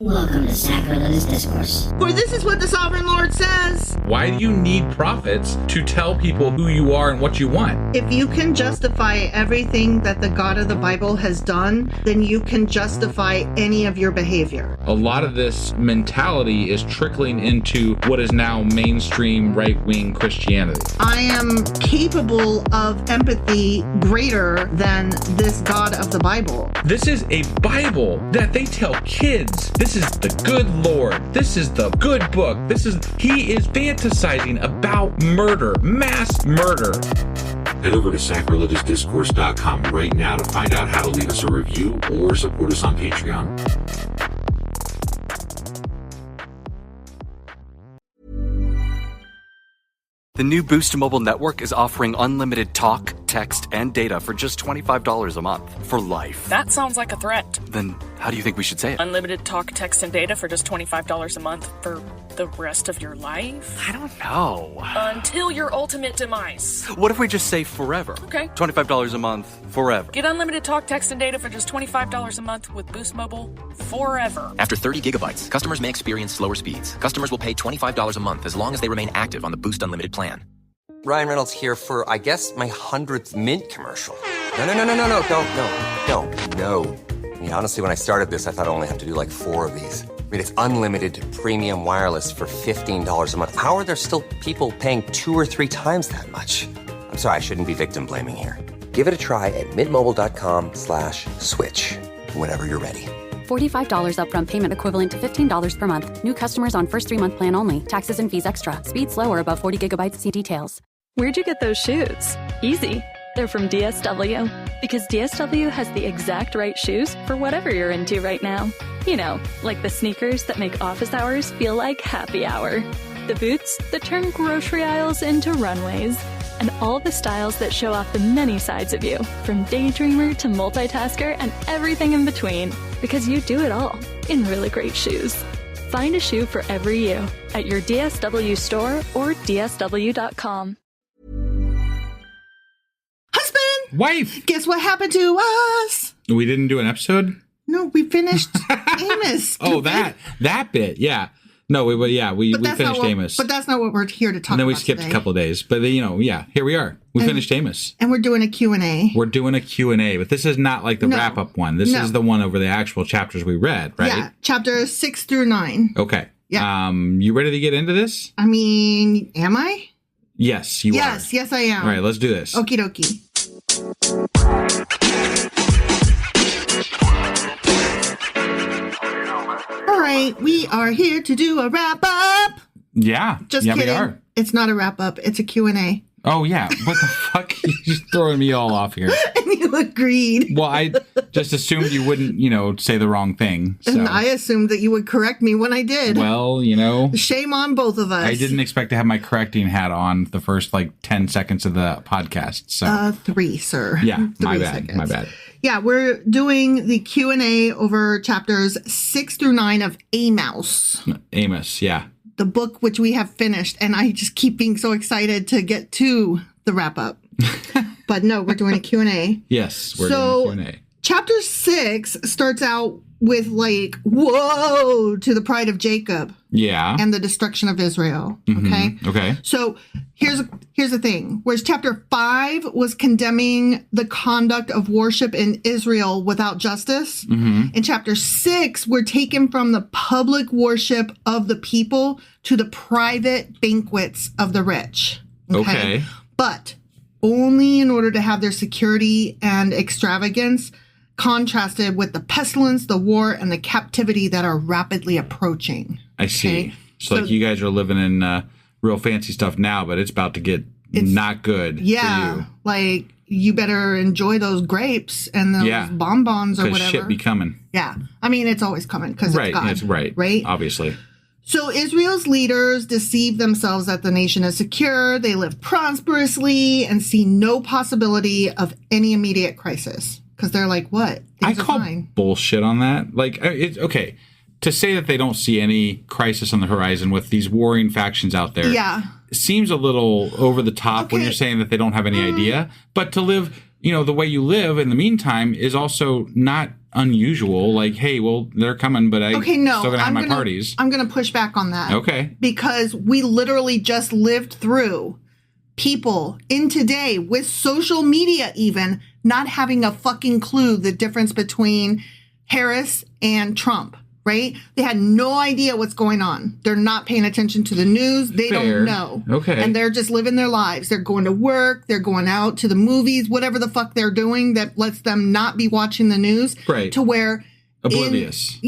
Welcome to Sacrilegious Discourse. For this is what the Sovereign Lord says. Why do you need prophets to tell people who you are and what you want? If you can justify everything that the God of the Bible has done, then you can justify any of your behavior. A lot of this mentality is trickling into what is now mainstream right-wing Christianity. I am capable of empathy greater than this God of the Bible. This is a Bible that they tell kids. This is the good Lord. This is the good book. He is fantasizing about murder, mass murder. Head over to sacrilegiousdiscourse.com right now to find out how to leave us a review or support us on Patreon. The new Boost Mobile network is offering unlimited talk, text, and data for just $25 a month for life. That sounds like a threat. Then how do you think we should say it? Unlimited talk, text, and data for just $25 a month for the rest of your life? I don't know. Until your ultimate demise. What if we just say forever? Okay. $25 a month, forever. Get unlimited talk, text, and data for just $25 a month with Boost Mobile forever. After 30 gigabytes, customers may experience slower speeds. Customers will pay $25 a month as long as they remain active on the Boost Unlimited plan. Ryan Reynolds here for, I guess, my 100th Mint commercial. No, don't. I mean, honestly, when I started this, I thought I only have to do like 4 of these. I mean, it's unlimited premium wireless for $15 a month. How are there still people paying 2 or 3 times that much? I'm sorry, I shouldn't be victim blaming here. Give it a try at mintmobile.com/switch. Whenever you're ready. $45 upfront payment equivalent to $15 per month. New customers on first 3-month plan only. Taxes and fees extra. Speed slower above 40 gigabytes. See details. Where'd you get those shoes? Easy. They're from DSW. Because DSW has the exact right shoes for whatever you're into right now. You know, like the sneakers that make office hours feel like happy hour. The boots that turn grocery aisles into runways. And all the styles that show off the many sides of you, from daydreamer to multitasker and everything in between. Because you do it all in really great shoes. Find a shoe for every you at your DSW store or DSW.com. Husband! Wife! Guess what happened to us? We didn't do an episode? No, we finished Amos. Oh, that bit, yeah. No, we finished Amos. But that's not what we're here to talk about. And then we skipped a couple of days. But, here we are. We finished Amos. And we're doing a Q&A. We're doing a Q&A, but this is not like the wrap-up one. This is the one over the actual chapters we read, right? Yeah, chapters 6 through 9. Okay. Yeah. You ready to get into this? I mean, am I? Yes, you are. Yes, I am. All right, let's do this. Okie dokie. All right, we are here to do a wrap-up. Yeah. Just kidding. We are. It's not a wrap-up. It's a Q&A. Oh, yeah. What the fuck? You're just throwing me all off here. And you agreed. Well, I just assumed you wouldn't, say the wrong thing. So. And I assumed that you would correct me when I did. Well, Shame on both of us. I didn't expect to have my correcting hat on the first, 10 seconds of the podcast. So 3, sir. Yeah, 3 my bad. seconds. My bad. Yeah, we're doing the Q&A over chapters 6 through 9 of Amos. Amos, yeah. The book which we have finished, and I just keep being so excited to get to the wrap-up. But no, we're doing a Q&A. Yes, we're doing a Q&A. Chapter 6 starts out with whoa, to the pride of Jacob. Yeah. And the destruction of Israel. Mm-hmm. Okay. So here's the thing. Whereas chapter 5 was condemning the conduct of worship in Israel without justice. Mm-hmm. In chapter 6, we're taken from the public worship of the people to the private banquets of the rich. Okay. But only in order to have their security and extravagance contrasted with the pestilence, the war, and the captivity that are rapidly approaching. I see. So you guys are living in real fancy stuff now, but it's about to get not good for you. You better enjoy those grapes and those bonbons or whatever. Because shit be coming. Yeah. I mean, it's always coming because it's God. It's right. Obviously. So Israel's leaders deceive themselves that the nation is secure, they live prosperously, and see no possibility of any immediate crisis. Because they're like, what? Things I call bullshit on that. It's okay. To say that they don't see any crisis on the horizon with these warring factions out there seems a little over the top when you're saying that they don't have any idea. But to live, the way you live in the meantime is also not unusual. Like, hey, well, they're coming, but still gonna have my parties. I'm gonna push back on that. Okay. Because we literally just lived through people in today with social media even not having a fucking clue the difference between Harris and Trump, right? They had no idea what's going on. They're not paying attention to the news. They don't know. Okay. And they're just living their lives. They're going to work. They're going out to the movies, whatever the fuck they're doing that lets them not be watching the news. Right. To where... Oblivious.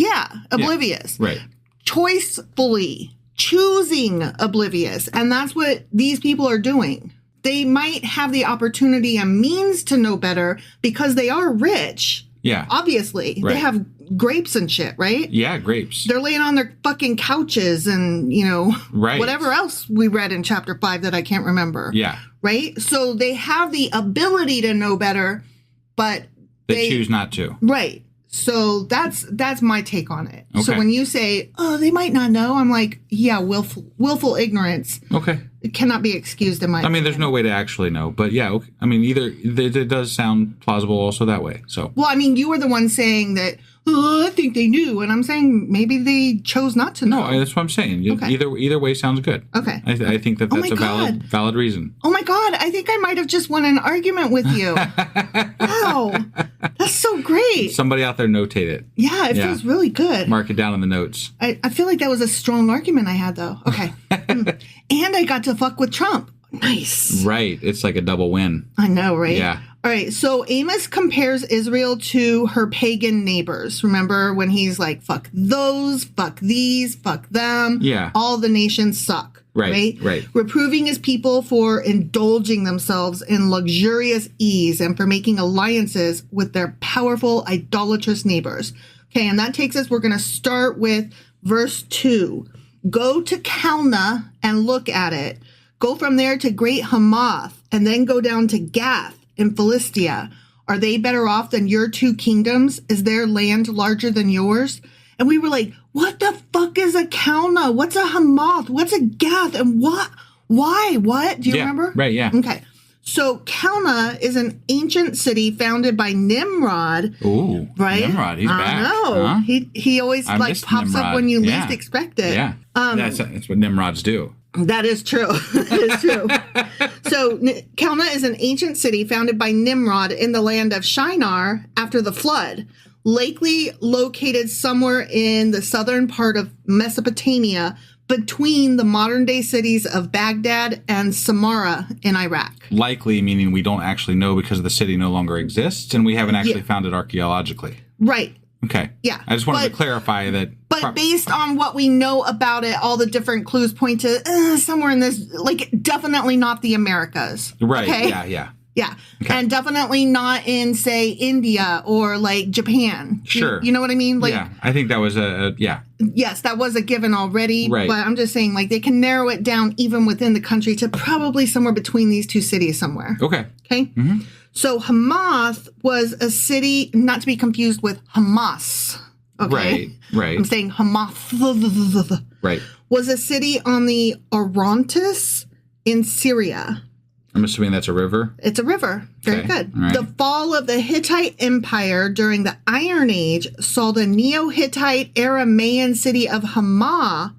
Oblivious. Yeah. Right. Choicefully choosing oblivious. And that's what these people are doing. They might have the opportunity and means to know better because they are rich. Yeah. Obviously. Right. They have grapes and shit, right? Yeah, grapes. They're laying on their fucking couches and, whatever else we read in chapter 5 that I can't remember. Yeah. Right? So they have the ability to know better, but they choose not to. Right. So that's my take on it. Okay. So when you say, oh, they might not know, I'm like, yeah, willful ignorance. Okay. It cannot be excused in my opinion. There's no way to actually know, but yeah, okay. It does sound plausible also that way. So. Well, you were the one saying that, oh, I think they knew. And I'm saying maybe they chose not to know. No, that's what I'm saying. Okay. Either way sounds good. Okay. I think that's a valid reason. Oh my God. I think I might have just won an argument with you. Wow. That's so great. Somebody out there notate it. Yeah, it feels really good. Mark it down in the notes. I feel like that was a strong argument I had, though. Okay. And I got to fuck with Trump. Nice. Right. It's like a double win. I know, right? Yeah. All right. So Amos compares Israel to her pagan neighbors. Remember when he's like, fuck those, fuck these, fuck them. Yeah. All the nations suck. Right. Reproving his people for indulging themselves in luxurious ease and for making alliances with their powerful, idolatrous neighbors. Okay. And that takes us, we're going to start with verse 2. Go to Calneh and look at it. Go from there to Great Hamath and then go down to Gath in Philistia. Are they better off than your two kingdoms? Is their land larger than yours? And we were like, what the fuck is a Calneh? What's a Hamath? What's a Gath? And what? Why? What? Do you remember? Right, yeah. Okay. So Calneh is an ancient city founded by Nimrod. Ooh, right? Nimrod, he's back. I know. Huh? He always pops up when you least expect it. Yeah, that's what Nimrods do. That is true. That is true. So Calneh is an ancient city founded by Nimrod in the land of Shinar after the flood, likely located somewhere in the southern part of Mesopotamia between the modern-day cities of Baghdad and Samarra in Iraq. Likely meaning we don't actually know because the city no longer exists and we haven't actually found it archaeologically. Right. Okay. Yeah. I just wanted to clarify that. But based on what we know about it, all the different clues point to somewhere in this, definitely not the Americas. Right. Okay? Yeah. Okay. And definitely not in, say, India or Japan. Sure. You know what I mean? I think that was Yes, that was a given already. Right. But I'm just saying, they can narrow it down even within the country to probably somewhere between these two cities somewhere. Okay. Okay? Mm-hmm. So Hamath was a city, not to be confused with Hamas. Okay? Right. I'm saying Hamath. Right. Was a city on the Orontes in Syria. I'm assuming that's a river? It's a river. Very good. Right. The fall of the Hittite Empire during the Iron Age saw the Neo-Hittite Aramaean city of Hamath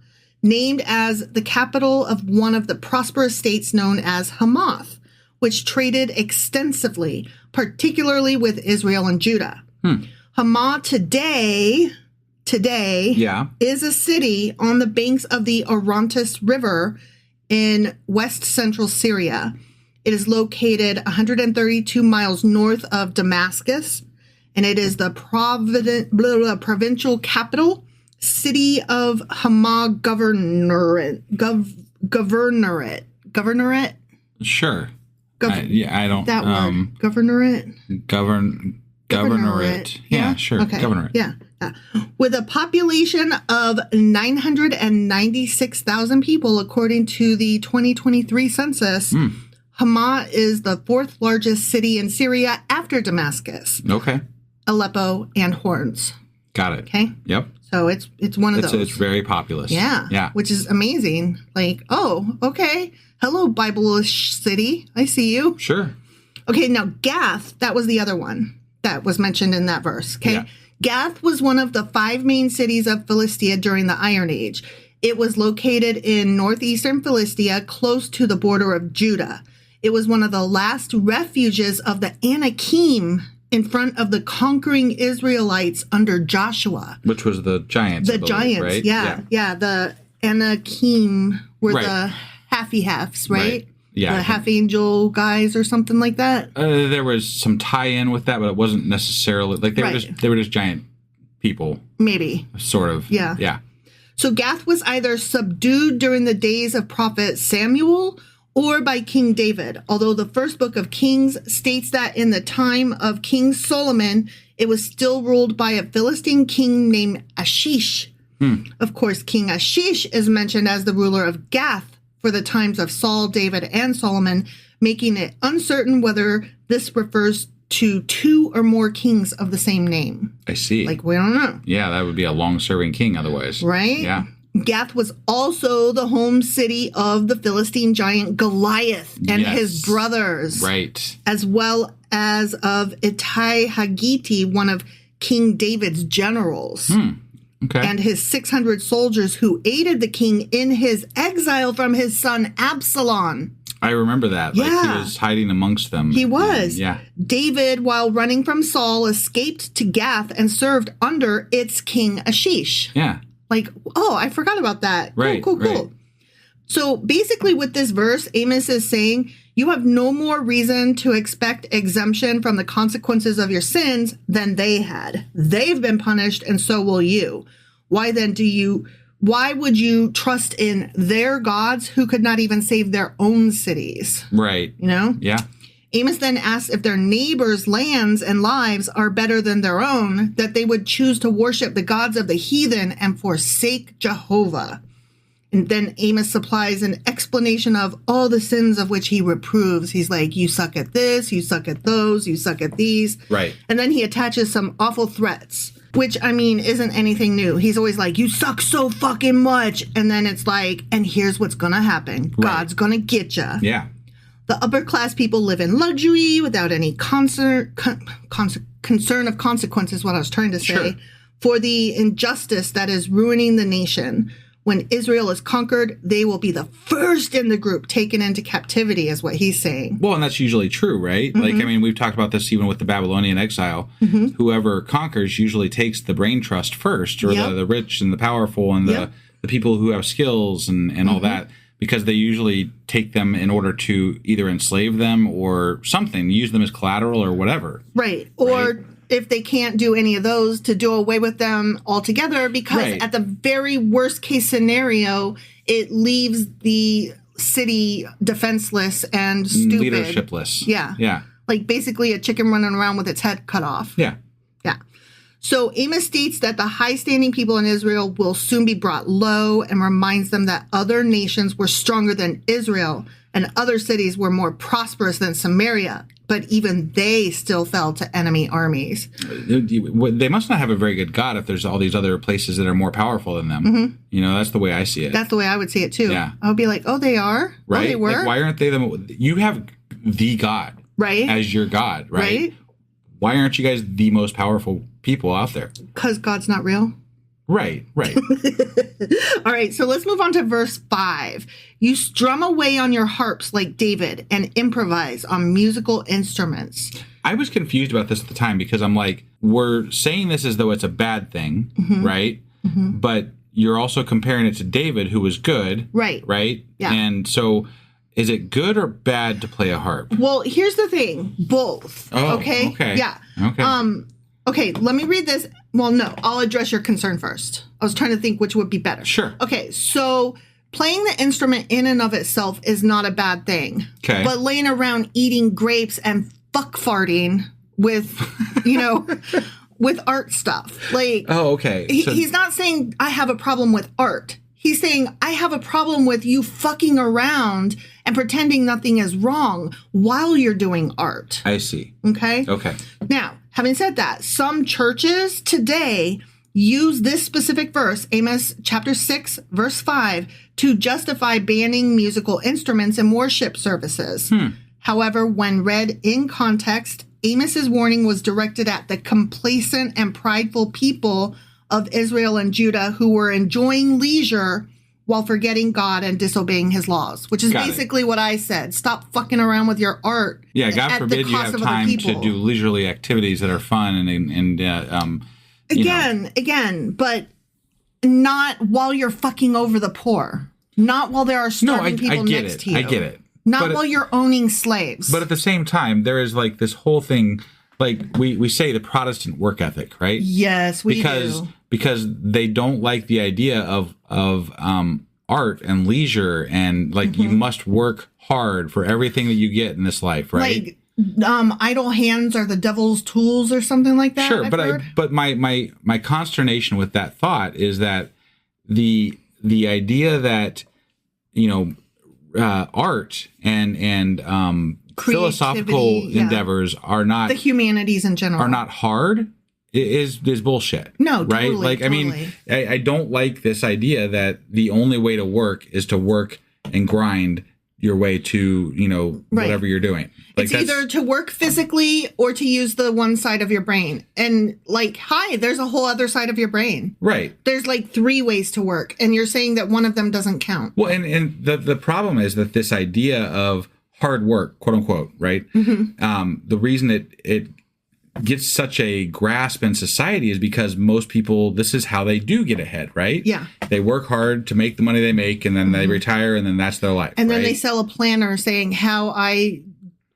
named as the capital of one of the prosperous states known as Hamath, which traded extensively, particularly with Israel and Judah. Hamath today is a city on the banks of the Orontes River in west central Syria. It is located 132 miles north of Damascus, and it is the provincial capital, city of Hamath governorate. Sure. I don't. That word. Governorate. Governorate. Yeah, sure. Okay. Governorate. Yeah. With a population of 996,000 people, according to the 2023 census, Hamath is the fourth largest city in Syria after Damascus. Okay. Aleppo and Homs. Got it. Okay. Yep. So it's one of those. It's very populous. Yeah. Which is amazing. Okay. Hello, Bible-ish city. I see you. Sure. Okay, now Gath, that was the other one that was mentioned in that verse. Okay. Yeah. Gath was one of the 5 main cities of Philistia during the Iron Age. It was located in northeastern Philistia, close to the border of Judah. It was one of the last refuges of the Anakim in front of the conquering Israelites under Joshua. Which was the giants. The giants, right? Yeah. The Anakim were the halfy-halves, right? Yeah. The half-angel guys or something like that. There was some tie-in with that, but it wasn't necessarily... Like, they were just giant people. Maybe. Sort of. Yeah. Yeah. So Gath was either subdued during the days of prophet Samuel or by King David, although the first book of Kings states that in the time of King Solomon, it was still ruled by a Philistine king named Ashish. Of course, King Ashish is mentioned as the ruler of Gath for the times of Saul, David, and Solomon, making it uncertain whether this refers to 2 or more kings of the same name. I see. Like, we don't know. Yeah, that would be a long-serving king otherwise. Right? Yeah. Gath was also the home city of the Philistine giant Goliath and his brothers. Right. As well as of Ittai Haggiti, one of King David's generals. Okay. And his 600 soldiers who aided the king in his exile from his son Absalom. I remember that. Yeah. Like, he was hiding amongst them. He was. Yeah. David, while running from Saul, escaped to Gath and served under its king Ashish. Yeah. Like, oh, I forgot about that. Right. Cool. Right. So basically with this verse, Amos is saying, you have no more reason to expect exemption from the consequences of your sins than they had. They've been punished, and so will you. Why would you trust in their gods who could not even save their own cities? Right. You know? Yeah. Amos then asks if their neighbors' lands and lives are better than their own, that they would choose to worship the gods of the heathen and forsake Jehovah. And then Amos supplies an explanation of all the sins of which he reproves. He's like, you suck at this, you suck at those, you suck at these. Right. And then he attaches some awful threats, which, I mean, isn't anything new. He's always like, you suck so fucking much. And then it's like, and here's what's going to happen. Right. God's going to get you. Yeah. The upper class people live in luxury without any concern of consequences, what I was trying to say, for the injustice that is ruining the nation. When Israel is conquered, they will be the first in the group taken into captivity, is what he's saying. Well, and that's usually true, right? Like, I mean, we've talked about this even with the Babylonian exile. Whoever conquers usually takes the brain trust first, or the rich and the powerful and the people who have skills and all that. Because they usually take them in order to either enslave them or something, use them as collateral or whatever. Right. Or if they can't do any of those, to do away with them altogether, because at the very worst case scenario, it leaves the city defenseless and stupid. Leadershipless. Yeah. Yeah. Like basically a chicken running around with its head cut off. Yeah. Yeah. So Amos states that the high-standing people in Israel will soon be brought low, and reminds them that other nations were stronger than Israel and other cities were more prosperous than Samaria, but even they still fell to enemy armies. They must not have a very good God if there's all these other places that are more powerful than them. You know, that's the way I see it. That's the way I would see it too. Yeah. I would be like, oh, they are? Right? Oh, they were? Like, why aren't they you have the God. Right. As your God, right? Why aren't you guys the most powerful people out there? Because God's not real. Right. All right, so let's move on to verse 5. You strum away on your harps like David and improvise on musical instruments. I was confused about this at the time because I'm like, we're saying this as though it's a bad thing, right? But you're also comparing it to David, who was good. Right? Yeah. And so is it good or bad to play a harp? Well, here's the thing. Both. Oh, okay. Yeah. Okay. Okay, let me read this. Well, no, I'll address your concern first. I was trying to think which would be better. Sure. Okay, so playing the instrument in and of itself is not a bad thing. Okay. But laying around eating grapes and fuck farting with, with art stuff. Like, oh, okay. He's not saying I have a problem with art. He's saying I have a problem with you fucking around and pretending nothing is wrong while you're doing art. I see. Okay? Okay. Now, having said that, some churches today use this specific verse, Amos chapter 6, verse 5, to justify banning musical instruments in worship services. However, when read in context, Amos's warning was directed at the complacent and prideful people of Israel and Judah who were enjoying leisure while forgetting God and disobeying his laws, which is basically what I said. Stop fucking around with your art. Yeah, God forbid you have time to do leisurely activities that are fun Again, but not while you're fucking over the poor. Not while there are starving people next to you. I get it. Not while you're owning slaves. But at the same time, there is like this whole thing, like we say the Protestant work ethic, right? Yes, we do. Because they don't like the idea of art and leisure and like you must work hard for everything that you get in this life, right? Like idle hands are the devil's tools or something like that. Sure, but my consternation with that thought is that the idea that art and philosophical endeavors are not the humanities in general are not hard is bullshit. No, right? Totally, like totally. I mean, I don't like this idea that the only way to work is to work and grind your way to whatever you're doing. Like it's either to work physically or to use the one side of your brain. And there's a whole other side of your brain. Right. There's like 3 ways to work. And you're saying that one of them doesn't count. Well, and the problem is that this idea of hard work, quote unquote, right? The reason it gets such a grasp in society is because most people, this is how they do get ahead, right? Yeah. They work hard to make the money they make and then they retire and then that's their life. And then they sell a planner saying how I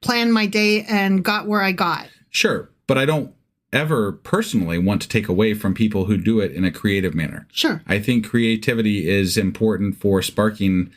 planned my day and got where I got. Sure. But I don't ever personally want to take away from people who do it in a creative manner. Sure. I think creativity is important for sparking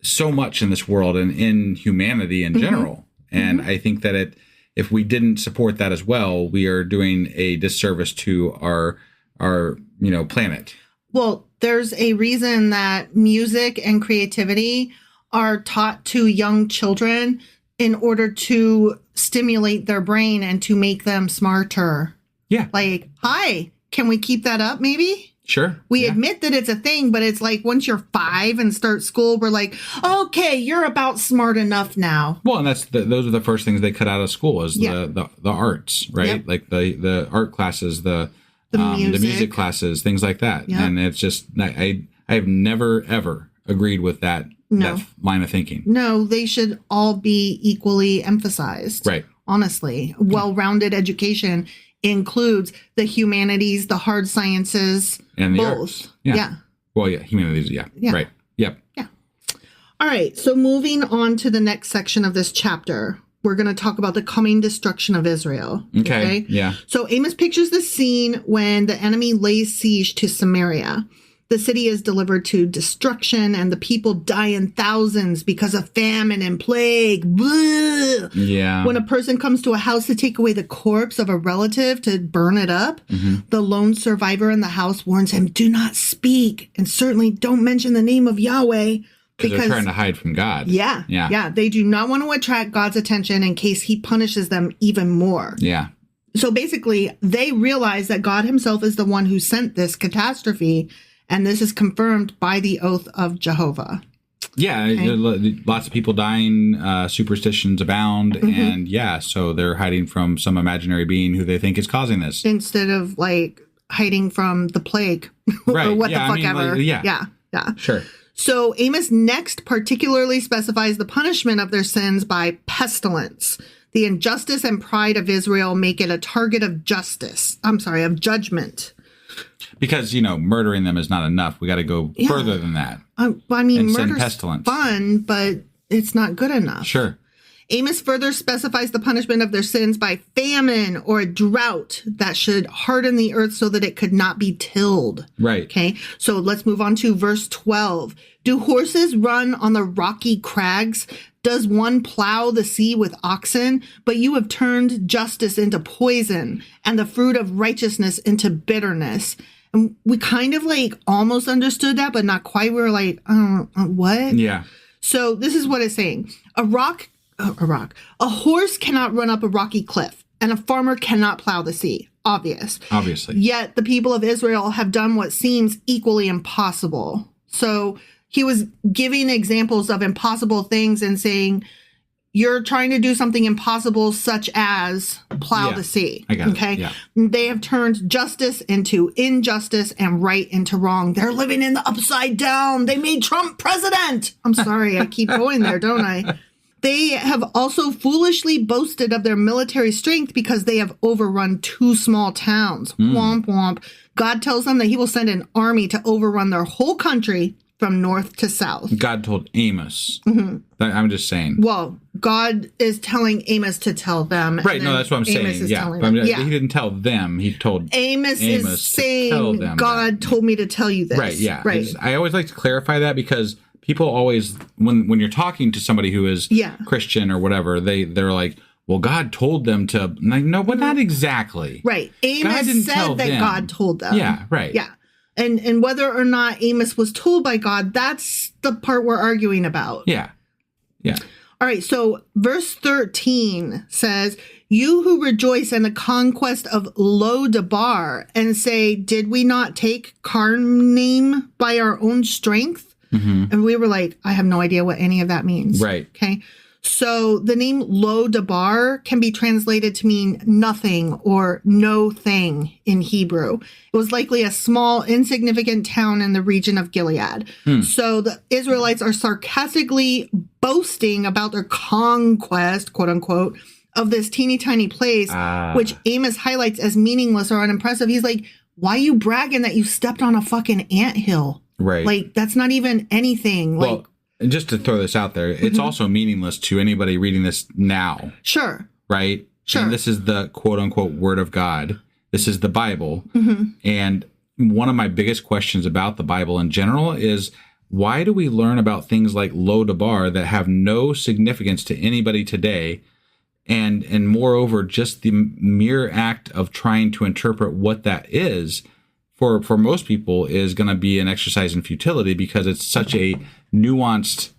so much in this world and in humanity in general. And I think that if we didn't support that as well, we are doing a disservice to our planet. Well, there's a reason that music and creativity are taught to young children in order to stimulate their brain and to make them smarter. Yeah. Like, hi, can we keep that up maybe? Sure. We admit that it's a thing, but it's like once you're 5 and start school, we're like, okay, you're about smart enough now. Well, and those are the first things they cut out of school is the arts, right? Yep. Like the art classes, the music classes, things like that. Yep. And it's just I have never ever agreed with that line of thinking. No, they should all be equally emphasized. Right. Honestly, well-rounded education includes the humanities, the hard sciences, and the both. Arts. Yeah. Well, humanities. Yeah. Right. Yep. Yeah. All right. So moving on to the next section of this chapter, we're going to talk about the coming destruction of Israel. Okay. Yeah. So Amos pictures the scene when the enemy lays siege to Samaria. The city is delivered to destruction and the people die in thousands because of famine and plague. Blah. Yeah. When a person comes to a house to take away the corpse of a relative to burn it up, the lone survivor in the house warns him, do not speak and certainly don't mention the name of Yahweh. Because they're trying to hide from God. Yeah. They do not want to attract God's attention in case he punishes them even more. Yeah. So basically, they realize that God himself is the one who sent this catastrophe. And this is confirmed by the oath of Jehovah. Yeah, lots of people dying, superstitions abound, and so they're hiding from some imaginary being who they think is causing this. Instead of hiding from the plague right. or what the fuck ever. Yeah. Sure. So Amos next particularly specifies the punishment of their sins by pestilence. The injustice and pride of Israel make it a target of judgment. Because, murdering them is not enough. We got to go further than that. Murder's pestilence. Fun, but it's not good enough. Sure. Amos further specifies the punishment of their sins by famine or a drought that should harden the earth so that it could not be tilled. Right. Okay. So let's move on to verse 12. Do horses run on the rocky crags? Does one plow the sea with oxen? But you have turned justice into poison and the fruit of righteousness into bitterness. And we kind of almost understood that, but not quite. We were like, what? Yeah. So this is what it's saying. A horse cannot run up a rocky cliff and a farmer cannot plow the sea. Obviously. Yet the people of Israel have done what seems equally impossible. So he was giving examples of impossible things and saying, you're trying to do something impossible, such as plow the sea. I got it. Okay. Yeah. They have turned justice into injustice and right into wrong. They're living in the upside down. They made Trump president. I'm sorry. I keep going there, don't I? They have also foolishly boasted of their military strength because they have overrun 2 small towns. Womp womp. God tells them that he will send an army to overrun their whole country from north to south. God told Amos. I'm just saying. Well, God is telling Amos to tell them. Right, no, that's what I'm saying. Yeah. He didn't tell them. He told Amos is saying, God told me to tell you this. Right, yeah. Right. I always like to clarify that because people always, when you're talking to somebody who is Christian or whatever, they're like, well, God told them to. Like, no, but not exactly. Right. Amos said that God told them. Yeah, right. Yeah. And whether or not Amos was told by God, that's the part we're arguing about. Yeah. Yeah. All right. So verse 13 says, you who rejoice in the conquest of Lo-debar and say, did we not take Karnaim by our own strength? And we were like, I have no idea what any of that means. Right. Okay. So the name Lo-debar can be translated to mean nothing or no thing in Hebrew. It was likely a small, insignificant town in the region of Gilead. So the Israelites are sarcastically boasting about their conquest, quote unquote, of this teeny tiny place, which Amos highlights as meaningless or unimpressive. He's like, why are you bragging that you stepped on a fucking anthill? Right. Like, that's not even anything. Well, and just to throw this out there, it's also meaningless to anybody reading this now. Sure. Right? Sure. And this is the quote-unquote Word of God. This is the Bible. And one of my biggest questions about the Bible in general is, why do we learn about things like Lo-debar that have no significance to anybody today? And moreover, just the mere act of trying to interpret what that is for most people is going to be an exercise in futility because it's such a nuanced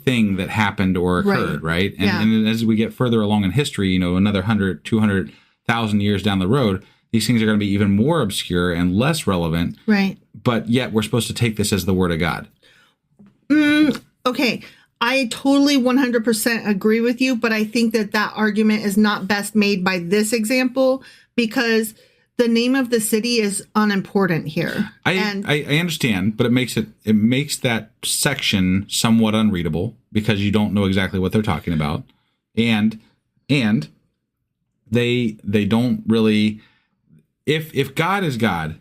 thing that happened or occurred, right? And as we get further along in history, another 100, 200,000 years down the road, these things are going to be even more obscure and less relevant. Right. But yet we're supposed to take this as the Word of God. Okay. I totally 100% agree with you, but I think that argument is not best made by this example because the name of the city is unimportant here. I understand, but it makes that section somewhat unreadable because you don't know exactly what they're talking about, and they don't really. If God is God,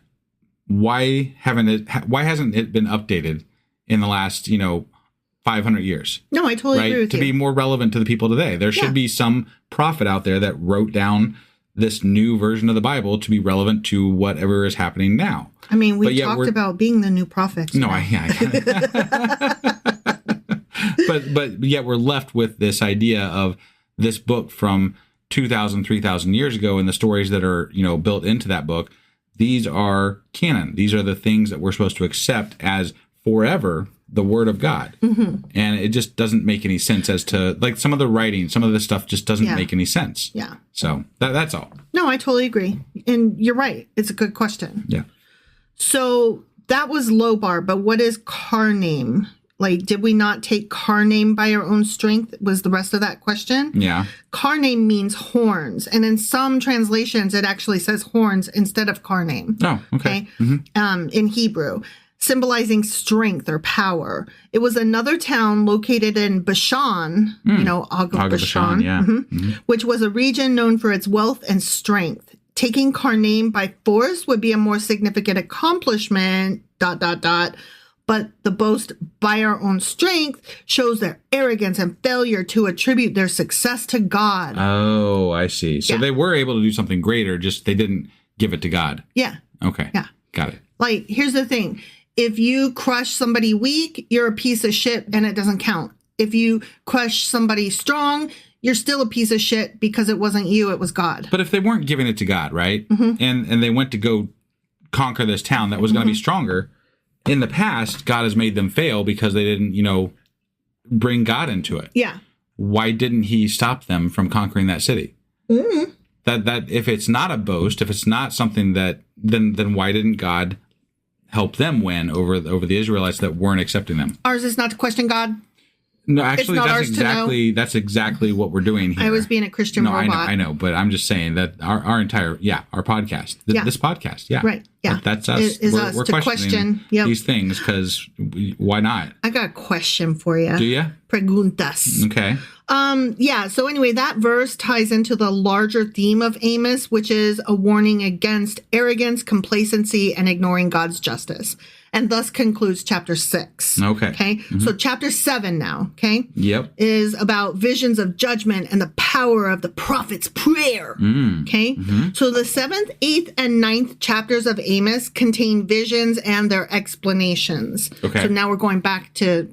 why hasn't it been updated in the last 500 years? No, I totally agree with you. To be more relevant to the people today, there should be some prophet out there that wrote down this new version of the Bible to be relevant to whatever is happening now. I mean, we talked about being the new prophets. No, but yet we're left with this idea of this book from 2,000, 3,000 years ago and the stories that are, built into that book. These are canon. These are the things that we're supposed to accept as forever the Word of God. And it just doesn't make any sense as to, like, some of the writing, some of the stuff just doesn't make any sense. Yeah. So that's all. No, I totally agree. And you're right. It's a good question. Yeah. So that was Lo-debar, but what is Karnaim? Like, did we not take Karnaim by our own strength? Was the rest of that question? Yeah. Karnaim means horns. And in some translations, it actually says horns instead of Karnaim. Oh, okay. In Hebrew, symbolizing strength or power. It was another town located in Bashan, Og of Bashan, which was a region known for its wealth and strength. Taking Karnaim by force would be a more significant accomplishment, ... But the boast by our own strength shows their arrogance and failure to attribute their success to God. Oh, I see. So they were able to do something greater, just they didn't give it to God. Yeah. Okay. Yeah. Got it. Like, here's the thing. If you crush somebody weak, you're a piece of shit and it doesn't count. If you crush somebody strong, you're still a piece of shit because it wasn't you, it was God. But if they weren't giving it to God, right? And they went to go conquer this town that was going to be stronger, in the past, God has made them fail because they didn't, bring God into it. Yeah. Why didn't he stop them from conquering that city? That if it's not a boast, if it's not something that, then why didn't God help them win over the Israelites that weren't accepting them? Ours is not to question God. No, actually, not that's ours to know. exactly what we're doing here. I was being a Christian robot. I know, but I'm just saying that our entire, our podcast, this podcast, right, that's us. We're to questioning these things because why not? I got a question for you. Do you? Preguntas. Okay. So anyway, that verse ties into the larger theme of Amos, which is a warning against arrogance, complacency, and ignoring God's justice. And thus concludes chapter 6. Okay. Mm-hmm. So chapter 7 now, is about visions of judgment and the power of the prophet's prayer. Mm-hmm. So the 7th, 8th, and 9th chapters of Amos contain visions and their explanations. Okay. So now we're going back to,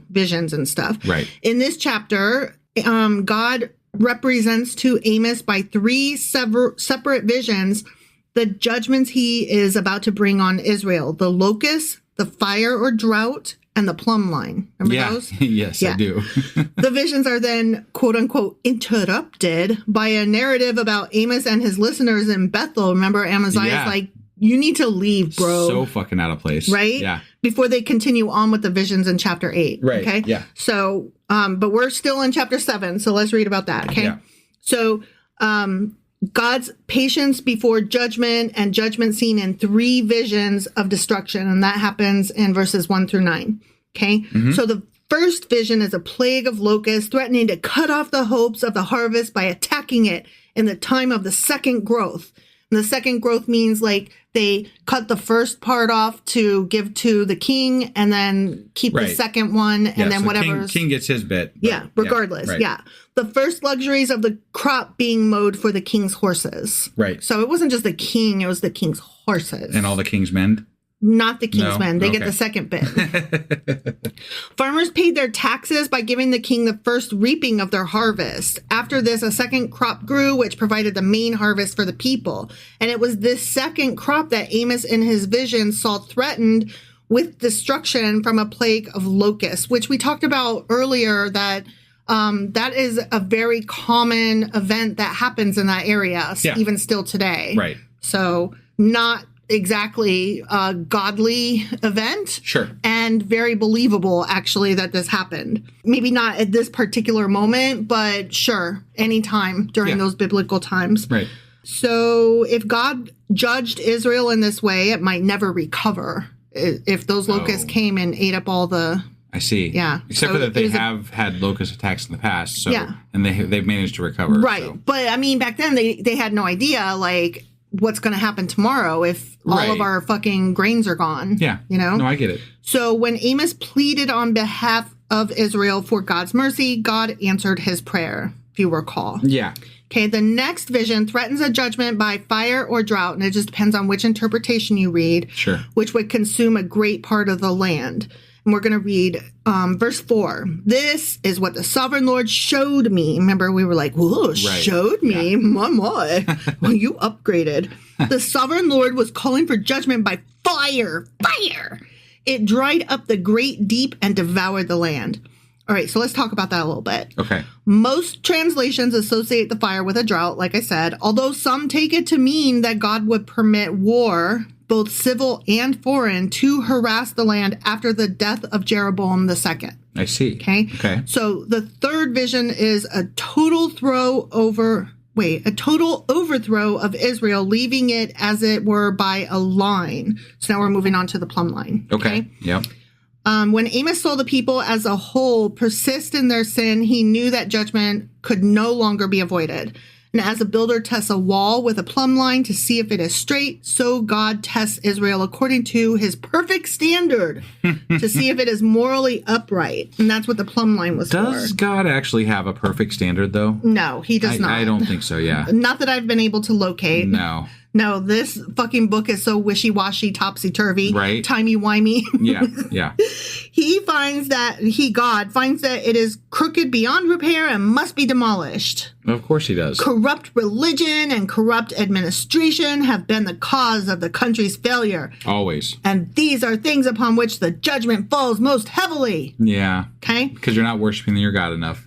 visions and stuff. Right. In this chapter, God represents to Amos by 3 separate visions the judgments he is about to bring on Israel: the locusts, the fire or drought, and the plumb line. Remember those? Yes, I do. The visions are then, quote unquote, interrupted by a narrative about Amos and his listeners in Bethel. Remember, Amaziah's like, you need to leave, bro. So fucking out of place. Right? Yeah. Before they continue on with the visions in chapter 8. Right. Okay. Yeah. So, but we're still in chapter 7. So let's read about that. Okay. Yeah. So, God's patience before judgment and judgment seen in 3 visions of destruction. And that happens in verses 1 through 9. Okay. Mm-hmm. So the first vision is a plague of locusts threatening to cut off the hopes of the harvest by attacking it in the time of the second growth. And the second growth means like they cut the first part off to give to the king and then keep the second one and then so whatever. King gets his bit. Regardless. The first luxuries of the crop being mowed for the king's horses. Right. So it wasn't just the king, it was the king's horses. And all the king's men? Not the king's men. They get the second bit. Farmers paid their taxes by giving the king the first reaping of their harvest. After this, a second crop grew, which provided the main harvest for the people. And it was this second crop that Amos in his vision saw threatened with destruction from a plague of locusts, which we talked about earlier that that is a very common event that happens in that area, even still today. Right. So not exactly a godly event. Sure. And very believable, actually, that this happened. Maybe not at this particular moment, but sure, anytime during those biblical times. Right. So if God judged Israel in this way, it might never recover. If those locusts came and ate up all the... I see. Yeah. Except for that they have had locust attacks in the past. So, and they've managed to recover. Right. So. But I mean, back then they had no idea, like, what's going to happen tomorrow if all of our fucking grains are gone. Yeah. No, I get it. So when Amos pleaded on behalf of Israel for God's mercy, God answered his prayer, if you recall. Yeah. Okay, the next vision threatens a judgment by fire or drought, and it just depends on which interpretation you read. Sure. Which would consume a great part of the land. And we're going to read verse 4. This is what the sovereign Lord showed me. Remember, we were like, whoa, showed me? Yeah. My. Well, you upgraded. The sovereign Lord was calling for judgment by fire. Fire! It dried up the great deep and devoured the land. All right, so let's talk about that a little bit. Okay. Most translations associate the fire with a drought, like I said, although some take it to mean that God would permit war, both civil and foreign, to harass the land after the death of Jeroboam II. I see. Okay. So the third vision is a total overthrow of Israel, leaving it as it were by a line. So now we're moving on to the plumb line. Okay. Yep. When Amos saw the people as a whole persist in their sin, he knew that judgment could no longer be avoided. And as a builder tests a wall with a plumb line to see if it is straight, so God tests Israel according to his perfect standard to see if it is morally upright. And that's what the plumb line was for. Does God actually have a perfect standard, though? No, he does not. I don't think so, yeah. Not that I've been able to locate. No, this fucking book is so wishy-washy, topsy-turvy, right? Timey-wimey. Yeah. God finds that it is crooked beyond repair and must be demolished. Of course he does. Corrupt religion and corrupt administration have been the cause of the country's failure. Always. And these are things upon which the judgment falls most heavily. Yeah. Okay? Because you're not worshiping your God enough.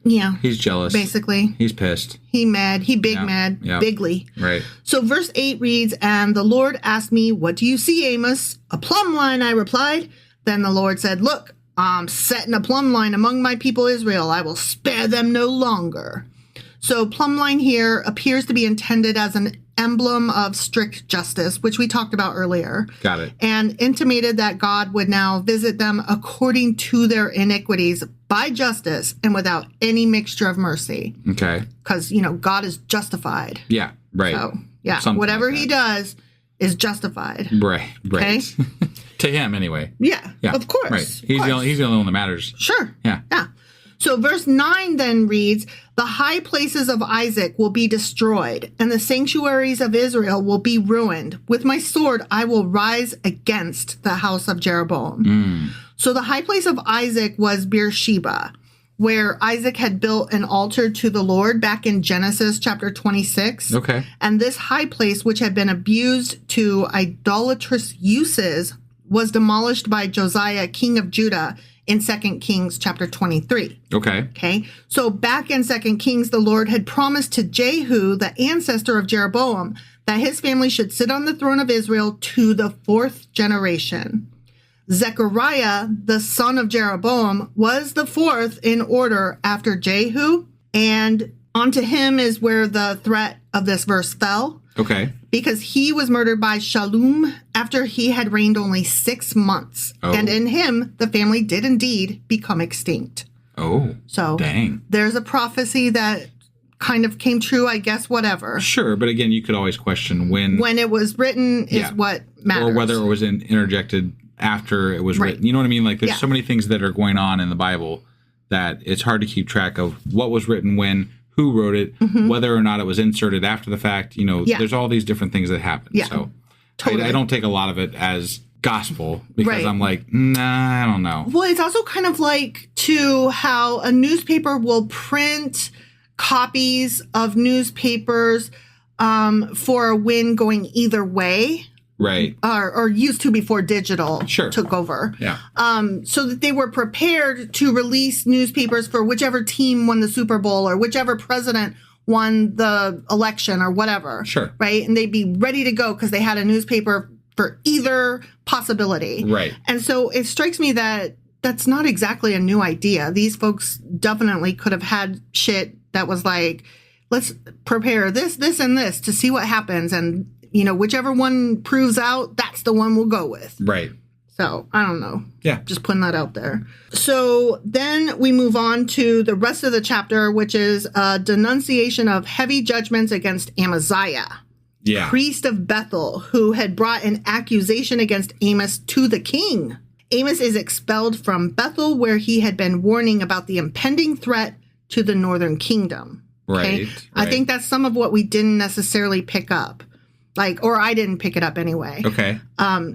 Yeah. He's jealous. Basically. He's pissed. He mad. He big mad. Yeah. Bigly. Right. So verse 8 reads, "And the Lord asked me, 'What do you see, Amos?' 'A plumb line,' I replied. Then the Lord said, 'Look, setting a plumb line among my people Israel. I will spare them no longer. So plumb line here appears to be intended as an emblem of strict justice, which we talked about earlier. Got it. And intimated that God would now visit them according to their iniquities by justice and without any mixture of mercy. Okay. Because, God is justified. Yeah, right. So, yeah, Something whatever like he does is justified. Right. Okay? To him, anyway. Yeah, of course. Right. He's the only one that matters. Sure. Yeah. So verse 9 then reads, the high places of Isaac will be destroyed, and the sanctuaries of Israel will be ruined. With my sword, I will rise against the house of Jeroboam. So the high place of Isaac was Beersheba, where Isaac had built an altar to the Lord back in Genesis chapter 26. Okay. And this high place, which had been abused to idolatrous uses, was demolished by Josiah, king of Judah, in 2 Kings chapter 23. Okay. So back in 2 Kings, the Lord had promised to Jehu, the ancestor of Jeroboam, that his family should sit on the throne of Israel to the 4th generation. Zechariah, the son of Jeroboam, was the 4th in order after Jehu, and onto him is where the threat of this verse fell. Okay. Because he was murdered by Shallum after he had reigned only 6 months. Oh. And in him, the family did indeed become extinct. Oh, so dang. There's a prophecy that kind of came true, I guess, whatever. Sure, but again, you could always question when it was written is what matters. Or whether it was interjected after it was written. You know what I mean? Like, there's so many things that are going on in the Bible that it's hard to keep track of what was written when, who wrote it, whether or not it was inserted after the fact. There's all these different things that happen. Yeah, so totally. I don't take a lot of it as gospel because I'm like, nah, I don't know. Well, it's also kind of like, too, how a newspaper will print copies of newspapers for a win going either way. Right. Or used to before digital took over. Yeah. So that they were prepared to release newspapers for whichever team won the Super Bowl or whichever president won the election or whatever. Sure. Right. And they'd be ready to go because they had a newspaper for either possibility. Right. And so it strikes me that that's not exactly a new idea. These folks definitely could have had shit that was like, let's prepare this, and this to see what happens. And whichever one proves out, that's the one we'll go with. Right. So, I don't know. Yeah. Just putting that out there. So, then we move on to the rest of the chapter, which is a denunciation of heavy judgments against Amaziah, priest of Bethel, who had brought an accusation against Amos to the king. Amos is expelled from Bethel, where he had been warning about the impending threat to the northern kingdom. Okay? Right. I think that's some of what we didn't necessarily pick up. Or I didn't pick it up anyway. Okay.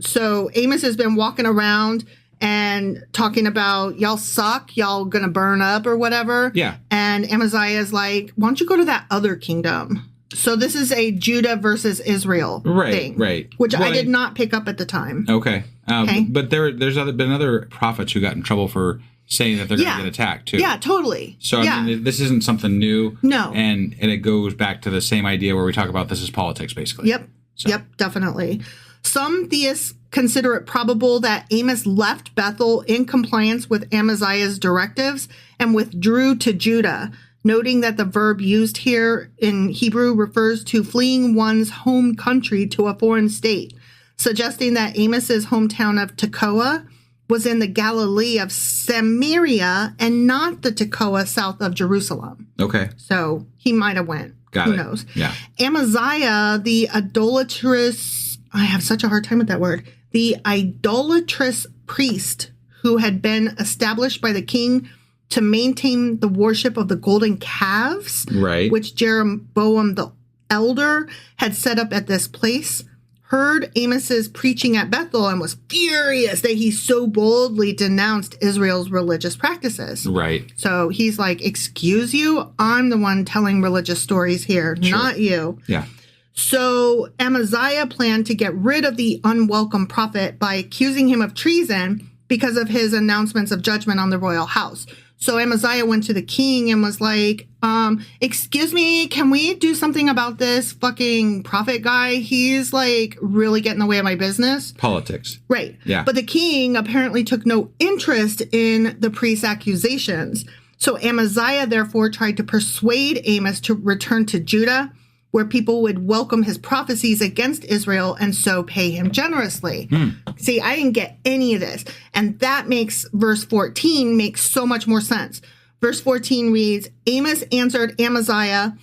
So Amos has been walking around and talking about, y'all suck, y'all gonna burn up or whatever. Yeah. And Amaziah is like, why don't you go to that other kingdom? So this is a Judah versus Israel thing. Right. Which I did not pick up at the time. Okay. But there's been other prophets who got in trouble for saying that they're going to get attacked too. Yeah, totally. So I mean, this isn't something new. No. And it goes back to the same idea where we talk about this is politics, basically. Yep. Yep, definitely. Some theists consider it probable that Amos left Bethel in compliance with Amaziah's directives and withdrew to Judah, noting that the verb used here in Hebrew refers to fleeing one's home country to a foreign state, suggesting that Amos's hometown of Tekoa was in the Galilee of Samaria and not the Tekoa south of Jerusalem. Okay. So he might have went. Who knows? Yeah. Amaziah, the idolatrous, I have such a hard time with that word, the idolatrous priest who had been established by the king to maintain the worship of the golden calves, which Jeroboam the elder had set up at this place, heard Amos's preaching at Bethel and was furious that he so boldly denounced Israel's religious practices. Right. So he's like, excuse you? I'm the one telling religious stories here, not you. Yeah. So Amaziah planned to get rid of the unwelcome prophet by accusing him of treason because of his announcements of judgment on the royal house. So Amaziah went to the king and was like, excuse me, can we do something about this fucking prophet guy? He's like really getting in the way of my business. Politics. Right. Yeah. But the king apparently took no interest in the priest's accusations. So Amaziah therefore tried to persuade Amos to return to Judah, where people would welcome his prophecies against Israel and so pay him generously. See, I didn't get any of this. And that makes verse 14 make so much more sense. Verse 14 reads, Amos answered Amaziah,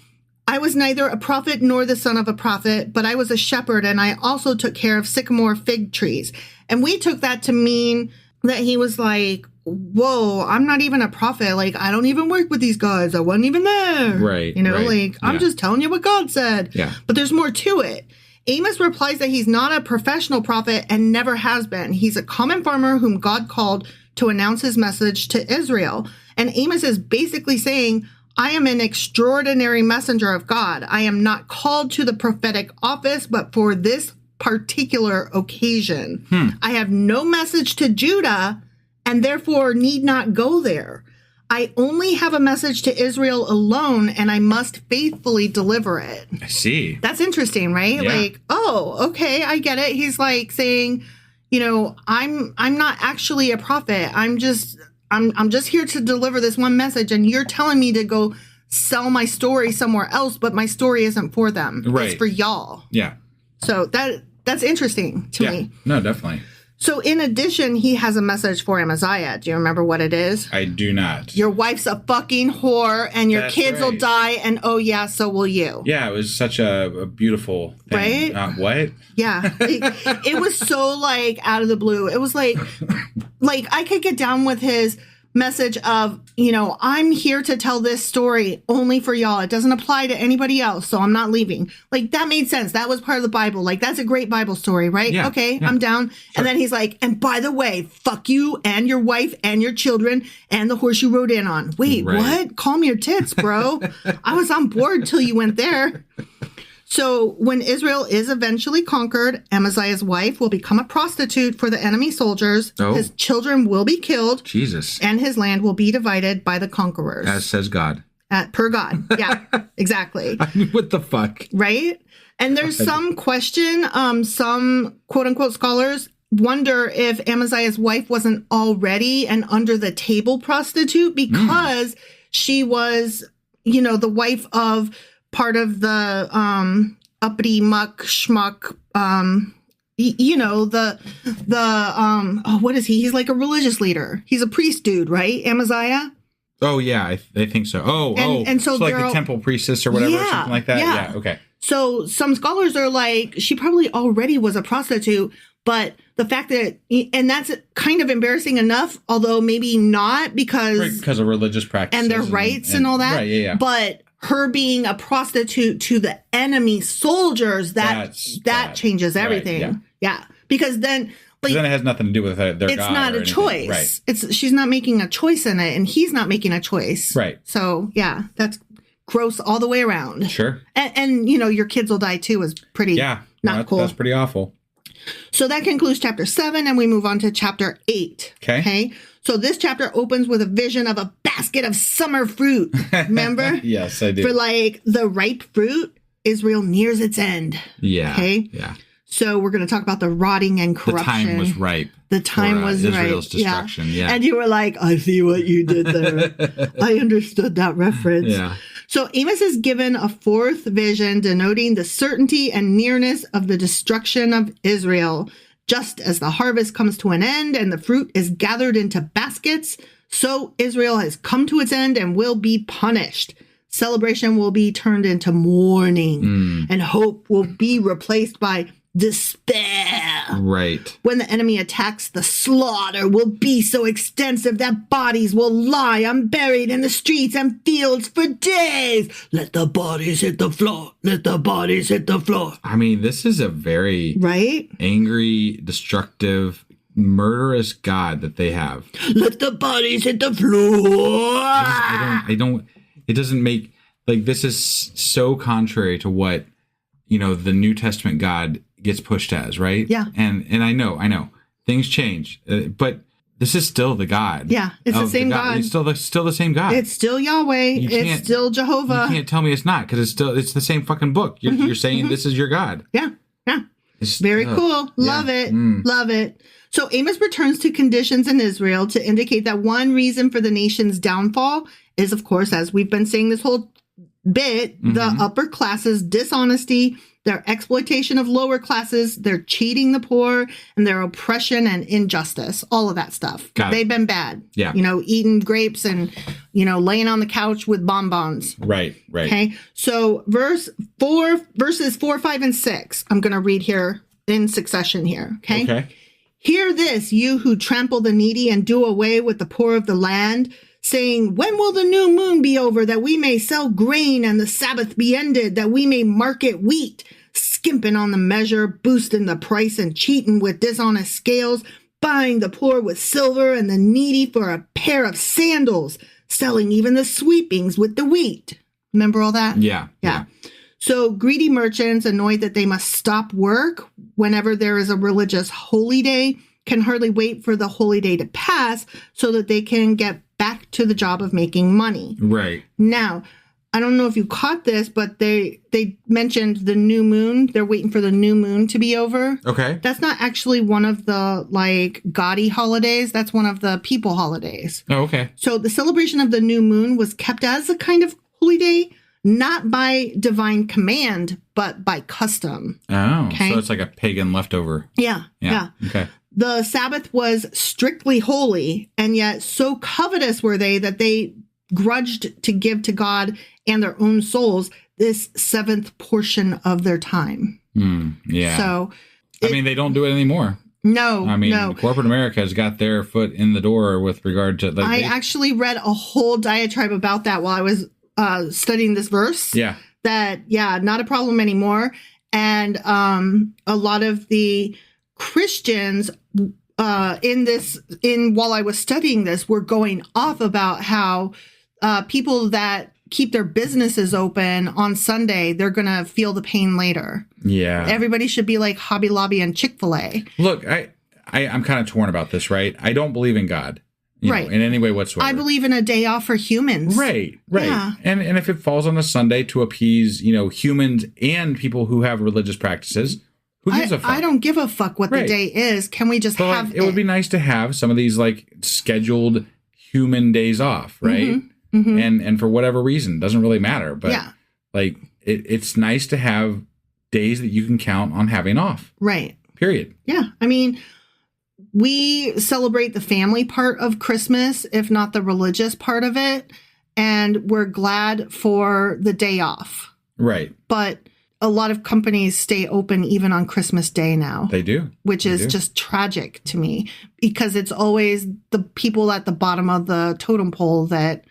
I was neither a prophet nor the son of a prophet, but I was a shepherd, and I also took care of sycamore fig trees. And we took that to mean that he was like, whoa, I'm not even a prophet. Like, I don't even work with these guys. I wasn't even there. Right. You know, right. like, I'm just telling you what God said. Yeah. But there's more to it. Amos replies that he's not a professional prophet and never has been. He's a common farmer whom God called to announce his message to Israel. And Amos is basically saying, I am an extraordinary messenger of God. I am not called to the prophetic office, but for this particular occasion. I have no message to Judah and therefore need not go there. I only have a message to Israel alone, and I must faithfully deliver it. I see. That's interesting, right? Yeah. Like, oh, okay, I get it. He's like saying, you know, I'm not actually a prophet. I'm just here to deliver this one message, and you're telling me to go sell my story somewhere else, but my story isn't for them. Right. It's for y'all. Yeah. So that's interesting to me. No, definitely. So in addition, he has a message for Amaziah. Do you remember what it is? I do not. Your wife's a fucking whore and your That's kids will right. die, and oh yeah, so will you. Yeah, it was such a beautiful thing. Right? What? Yeah. It was so like out of the blue. It was like I could get down with his message of, you know, I'm here to tell this story only for y'all. It doesn't apply to anybody else, so I'm not leaving. Like, that made sense. That was part of the Bible. Like, that's a great Bible story, right? Yeah, Okay, yeah. I'm down. Sure. And then he's like, and by the way, fuck you and your wife and your children and the horse you rode in on. Wait, Right. what? Calm your tits, bro. I was on board till you went there. So when Israel is eventually conquered, Amaziah's wife will become a prostitute for the enemy soldiers. Oh. His children will be killed. Jesus. And his land will be divided by the conquerors. As says God. Per God. Yeah, exactly. I mean, what the fuck? Right? And there's some question, some quote unquote scholars wonder if Amaziah's wife wasn't already an under the table prostitute because she was, you know, the wife of part of the uppity muck schmuck, you know, what is he? He's like a religious leader. He's a priest dude, right? Amaziah? Oh, yeah, I think so. And so like they're the temple priestess or whatever, Yeah, or something like that? yeah. Yeah, okay. So some scholars are like, she probably already was a prostitute, but the fact that, and that's kind of embarrassing enough, although maybe not because of religious practices. and their rights and all that. Right, yeah. But her being a prostitute to the enemy soldiers, that changes everything. Right, yeah. Because then, like, then it has nothing to do with their it's God not or a anything. choice. Right. She's not making a choice in it, and he's not making a choice. Right. So yeah, that's gross all the way around. Sure. And you know, your kids will die too is pretty not cool. That's pretty awful. So that concludes chapter 7, and we move on to chapter 8. Okay. So this chapter opens with a vision of a basket of summer fruit. Remember? Yes, I do. For like the ripe fruit, Israel nears its end. Yeah. Okay. Yeah. So we're going to talk about the rotting and corruption. The time was ripe. The time for, was Israel's ripe. destruction. Yeah. And you were like, I see what you did there. I understood that reference. Yeah. So Amos is given a fourth vision denoting the certainty and nearness of the destruction of Israel. Just as the harvest comes to an end and the fruit is gathered into baskets, so Israel has come to its end and will be punished. Celebration will be turned into mourning, and hope will be replaced by despair. Right. When the enemy attacks, the slaughter will be so extensive that bodies will lie unburied in the streets and fields for days. Let the bodies hit the floor. Let the bodies hit the floor. I mean, this is a very angry, destructive, murderous God that they have. Let the bodies hit the floor. I don't, it doesn't make, like, this is so contrary to what, you know, the New Testament God gets pushed as, right? Yeah. And I know things change, but this is still the God. Yeah, it's the same God. It's still the same God. It's still Yahweh. It's still Jehovah. You can't tell me it's not, because it's the same fucking book. You're saying this is your God. Yeah. It's very cool. Love it. Love it. So Amos returns to conditions in Israel to indicate that one reason for the nation's downfall is, of course, as we've been saying this whole bit, the upper classes' dishonesty, their exploitation of lower classes, their cheating the poor, and their oppression and injustice, all of that stuff. They've been bad. Yeah. Eating grapes and, laying on the couch with bonbons. Right. Okay. So verses 4, 5, and 6, I'm going to read here in succession here. Okay. Hear this, you who trample the needy and do away with the poor of the land, saying, when will the new moon be over, that we may sell grain, and the Sabbath be ended, that we may market wheat, skimping on the measure, boosting the price, and cheating with dishonest scales, buying the poor with silver, and the needy for a pair of sandals, selling even the sweepings with the wheat. Remember all that? Yeah. So greedy merchants, annoyed that they must stop work whenever there is a religious holy day, can hardly wait for the holy day to pass so that they can get back to the job of making money. Right. Now, I don't know if you caught this, but they mentioned the new moon. They're waiting for the new moon to be over. Okay. That's not actually one of the gaudy holidays. That's one of the people holidays. Oh, okay. So the celebration of the new moon was kept as a kind of holy day, not by divine command, but by custom. Oh, okay? So it's like a pagan leftover. Yeah. Okay. The Sabbath was strictly holy, and yet so covetous were they that they grudged to give to God and their own souls this seventh portion of their time. Yeah. So, they don't do it anymore. No. Corporate America has got their foot in the door with regard to... I actually read a whole diatribe about that while I was studying this verse. Yeah. Not a problem anymore. And a lot of the Christians while I was studying this were going off about how people that keep their businesses open on Sunday, they're going to feel the pain later. Yeah. Everybody should be like Hobby Lobby and Chick-fil-A. Look, I'm kind of torn about this, right? I don't believe in God. Right. In any way whatsoever. I believe in a day off for humans. Right. Yeah. And if it falls on a Sunday to appease, humans and people who have religious practices, who gives a fuck? I don't give a fuck what the day is. Can we just have it? Would be nice to have some of these scheduled human days off, right? And for whatever reason, doesn't really matter. But it's nice to have days that you can count on having off. Right. Period. Yeah. We celebrate the family part of Christmas, if not the religious part of it. And we're glad for the day off. Right. But a lot of companies stay open even on Christmas Day now. They do. Which is just tragic to me, because it's always the people at the bottom of the totem pole that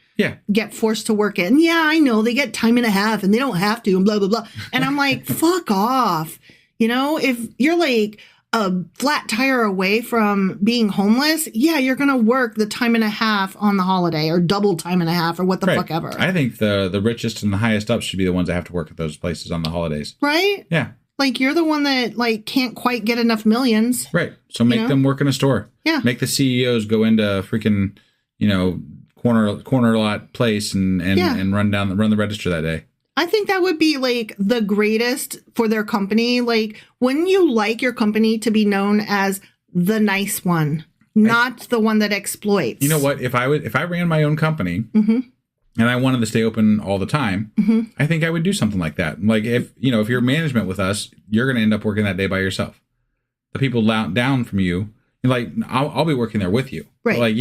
get forced to work it. And I know they get time and a half and they don't have to and blah, blah, blah. And I'm like, fuck off. If you're like a flat tire away from being homeless, you're going to work the time and a half on the holiday, or double time and a half, or what the fuck ever. I think the richest and the highest up should be the ones that have to work at those places on the holidays. Right? Yeah. You're the one that can't quite get enough millions. Right. So make them work in a store. Yeah. Make the CEOs go into freaking, corner lot place and run the register that day. I think that would be the greatest for their company. Wouldn't you like your company to be known as the nice one, not the one that exploits? You know what? If I ran my own company and I wanted to stay open all the time, I think I would do something like that. If you're management with us, you're going to end up working that day by yourself. The people down from you, I'll be working there with you. Right.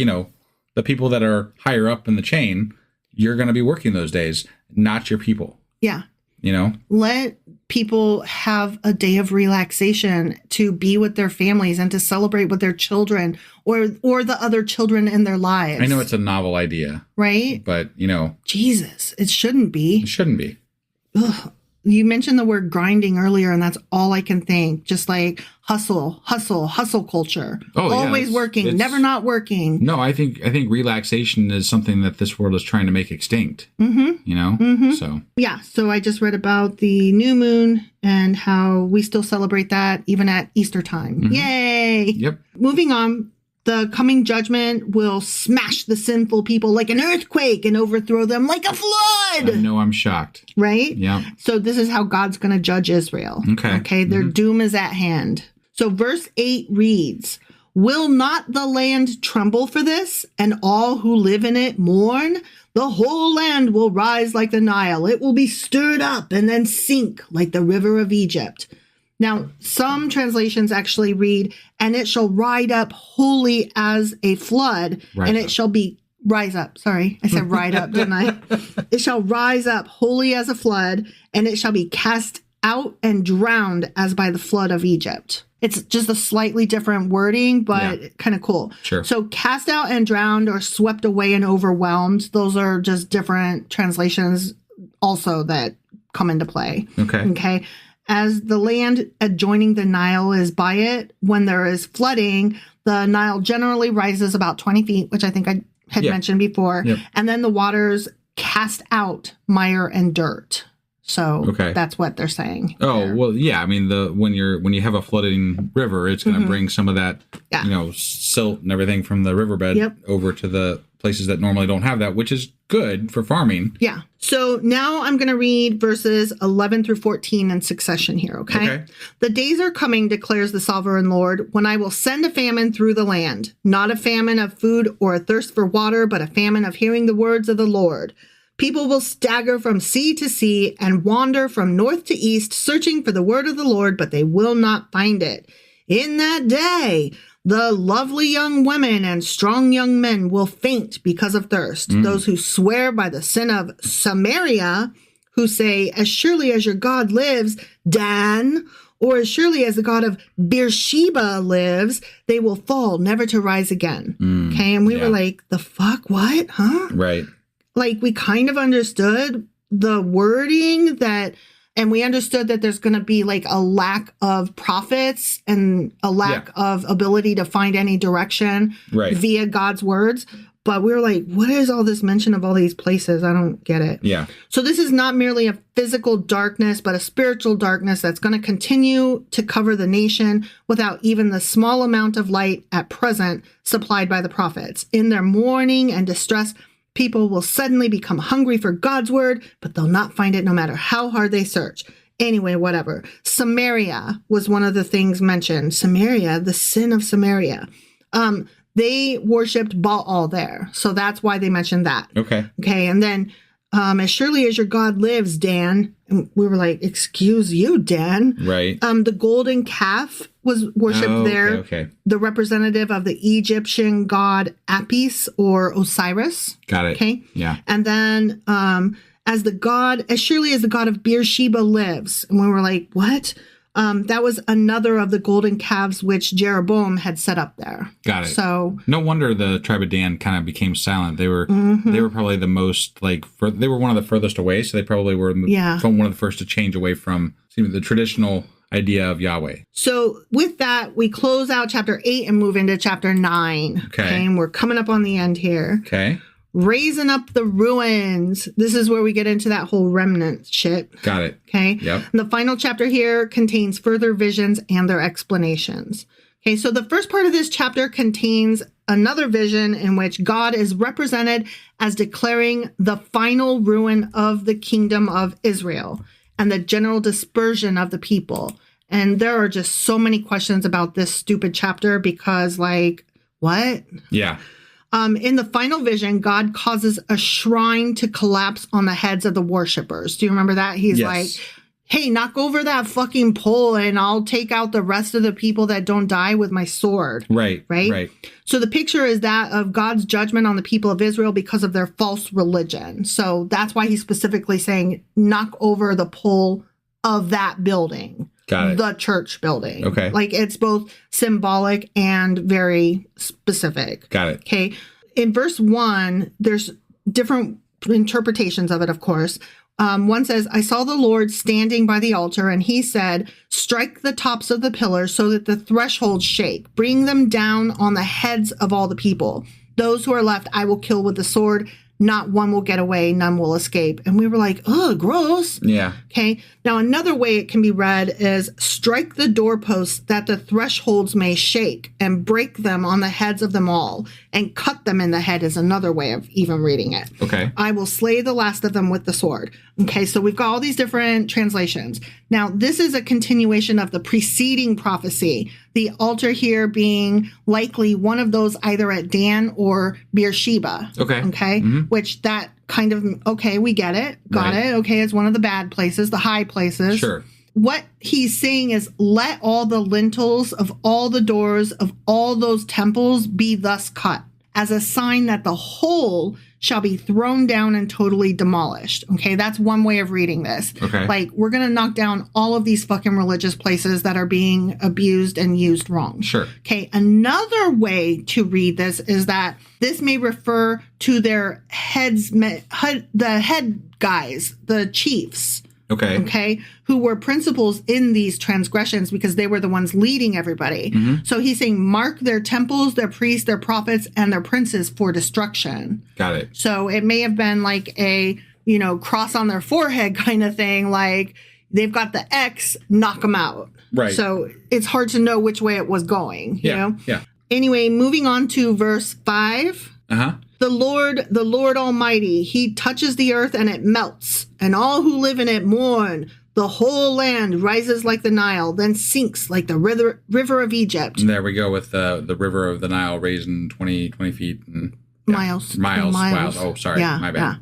The people that are higher up in the chain, you're going to be working those days, not your people. Yeah. Let people have a day of relaxation to be with their families and to celebrate with their children or the other children in their lives. I know it's a novel idea. Right? But, Jesus, it shouldn't be. It shouldn't be. Ugh. You mentioned the word grinding earlier, and that's all I can think. Just hustle culture. Always working, never not working. No, I think relaxation is something that this world is trying to make extinct. So I just read about the new moon and how we still celebrate that even at Easter time. Yay! Yep. Moving on. The coming judgment will smash the sinful people like an earthquake and overthrow them like a flood. I know, I'm shocked. Right? Yeah. So this is how God's going to judge Israel. Okay. Their doom is at hand. So verse 8 reads, will not the land tremble for this, and all who live in it mourn? The whole land will rise like the Nile. It will be stirred up and then sink like the river of Egypt. Now, some translations actually read, and it shall rise up wholly as a flood, and it shall be rise up. Sorry, I said ride up, didn't I? It shall rise up wholly as a flood, and it shall be cast out and drowned as by the flood of Egypt. It's just a slightly different wording, but kind of cool. Sure. So cast out and drowned or swept away and overwhelmed. Those are just different translations also that come into play. Okay. As the land adjoining the Nile is by it, when there is flooding, the Nile generally rises about 20 feet, which I think I had mentioned before. And then the waters cast out mire and dirt. So that's what they're saying. Oh, well, yeah. I mean, when you have a flooding river, it's going to bring some of that, silt and everything from the riverbed over to the places that normally don't have that, which is good for farming. Yeah. So now I'm going to read verses 11 through 14 in succession here, okay? The days are coming, declares the sovereign Lord, when I will send a famine through the land, not a famine of food or a thirst for water, but a famine of hearing the words of the Lord. People will stagger from sea to sea and wander from north to east, searching for the word of the Lord, but they will not find it. In that day, the lovely young women and strong young men will faint because of thirst. Those who swear by the sin of Samaria, who say, as surely as your God lives, Dan, or as surely as the God of Beersheba lives, they will fall, never to rise again. Okay, and we were like, the fuck, what? Huh? Right. Like, we kind of understood the wording that, and we understood that there's going to be like a lack of prophets and a lack of ability to find any direction via God's words. But we were like, what is all this mention of all these places? I don't get it. Yeah. So this is not merely a physical darkness, but a spiritual darkness that's going to continue to cover the nation without even the small amount of light at present supplied by the prophets. In their mourning and distress, people will suddenly become hungry for God's word, but they'll not find it no matter how hard they search. Anyway, whatever. Samaria was one of the things mentioned. Samaria, the sin of Samaria. They worshipped Baal there. So that's why they mentioned that. Okay. And then, as surely as your God lives, Dan. And we were like, excuse you, Dan. Right. The golden calf was worshipped there. Okay. The representative of the Egyptian god Apis or Osiris. Got it. Okay. Yeah. And then, as surely as the God of Beersheba lives. And we were like, what? That was another of the golden calves which Jeroboam had set up there. Got it. So no wonder the tribe of Dan kind of became silent. They were probably the most they were one of the furthest away, so they probably were one of the first to change away from the traditional idea of Yahweh. So with that, we close out chapter 8 and move into chapter 9. Okay. And we're coming up on the end here. Okay. Raising up the ruins. This is where we get into that whole remnant shit. Got it. Okay. Yep. And the final chapter here contains further visions and their explanations. Okay. So the first part of this chapter contains another vision in which God is represented as declaring the final ruin of the kingdom of Israel and the general dispersion of the people. And there are just so many questions about this stupid chapter because, like, what? Yeah. In the final vision, God causes a shrine to collapse on the heads of the worshipers. Do you remember that? He's like, hey, knock over that fucking pole and I'll take out the rest of the people that don't die with my sword. Right. So the picture is that of God's judgment on the people of Israel because of their false religion. So that's why he's specifically saying, knock over the pole of that building. Got it. The church building. Okay. Like it's both symbolic and very specific. Got it. Okay. In verse 1, there's different interpretations of it, of course. One says, I saw the Lord standing by the altar, and he said, strike the tops of the pillars so that the thresholds shake. Bring them down on the heads of all the people. Those who are left I will kill with the sword. Not one will get away, none will escape. And we were like, oh, gross. Yeah. Okay. Now, another way it can be read is strike the doorposts that the thresholds may shake and break them on the heads of them all and cut them in the head is another way of even reading it. Okay. I will slay the last of them with the sword. Okay. So we've got all these different translations. Now, this is a continuation of the preceding prophecy. The altar here being likely one of those either at Dan or Beersheba. Okay. Okay. Which that kind of, okay, we get it. Got it. Okay. It's one of the bad places, the high places. Sure. What he's saying is let all the lintels of all the doors of all those temples be thus cut as a sign that the whole shall be thrown down and totally demolished. Okay, that's one way of reading this. Okay. Like, we're going to knock down all of these fucking religious places that are being abused and used wrong. Sure. Okay, another way to read this is that this may refer to their heads, the head guys, the chiefs. Okay. Who were principals in these transgressions because they were the ones leading everybody. So he's saying, mark their temples, their priests, their prophets, and their princes for destruction. Got it. So it may have been like a, cross on their forehead kind of thing. Like they've got the X, knock them out. Right. So it's hard to know which way it was going, you know? Yeah. Anyway, moving on to verse 5. The Lord Almighty, he touches the earth and it melts, and all who live in it mourn. The whole land rises like the Nile, then sinks like the river of Egypt. And there we go with the river of the Nile raising 20 feet. And, Miles. Oh, sorry. My bad. Yeah.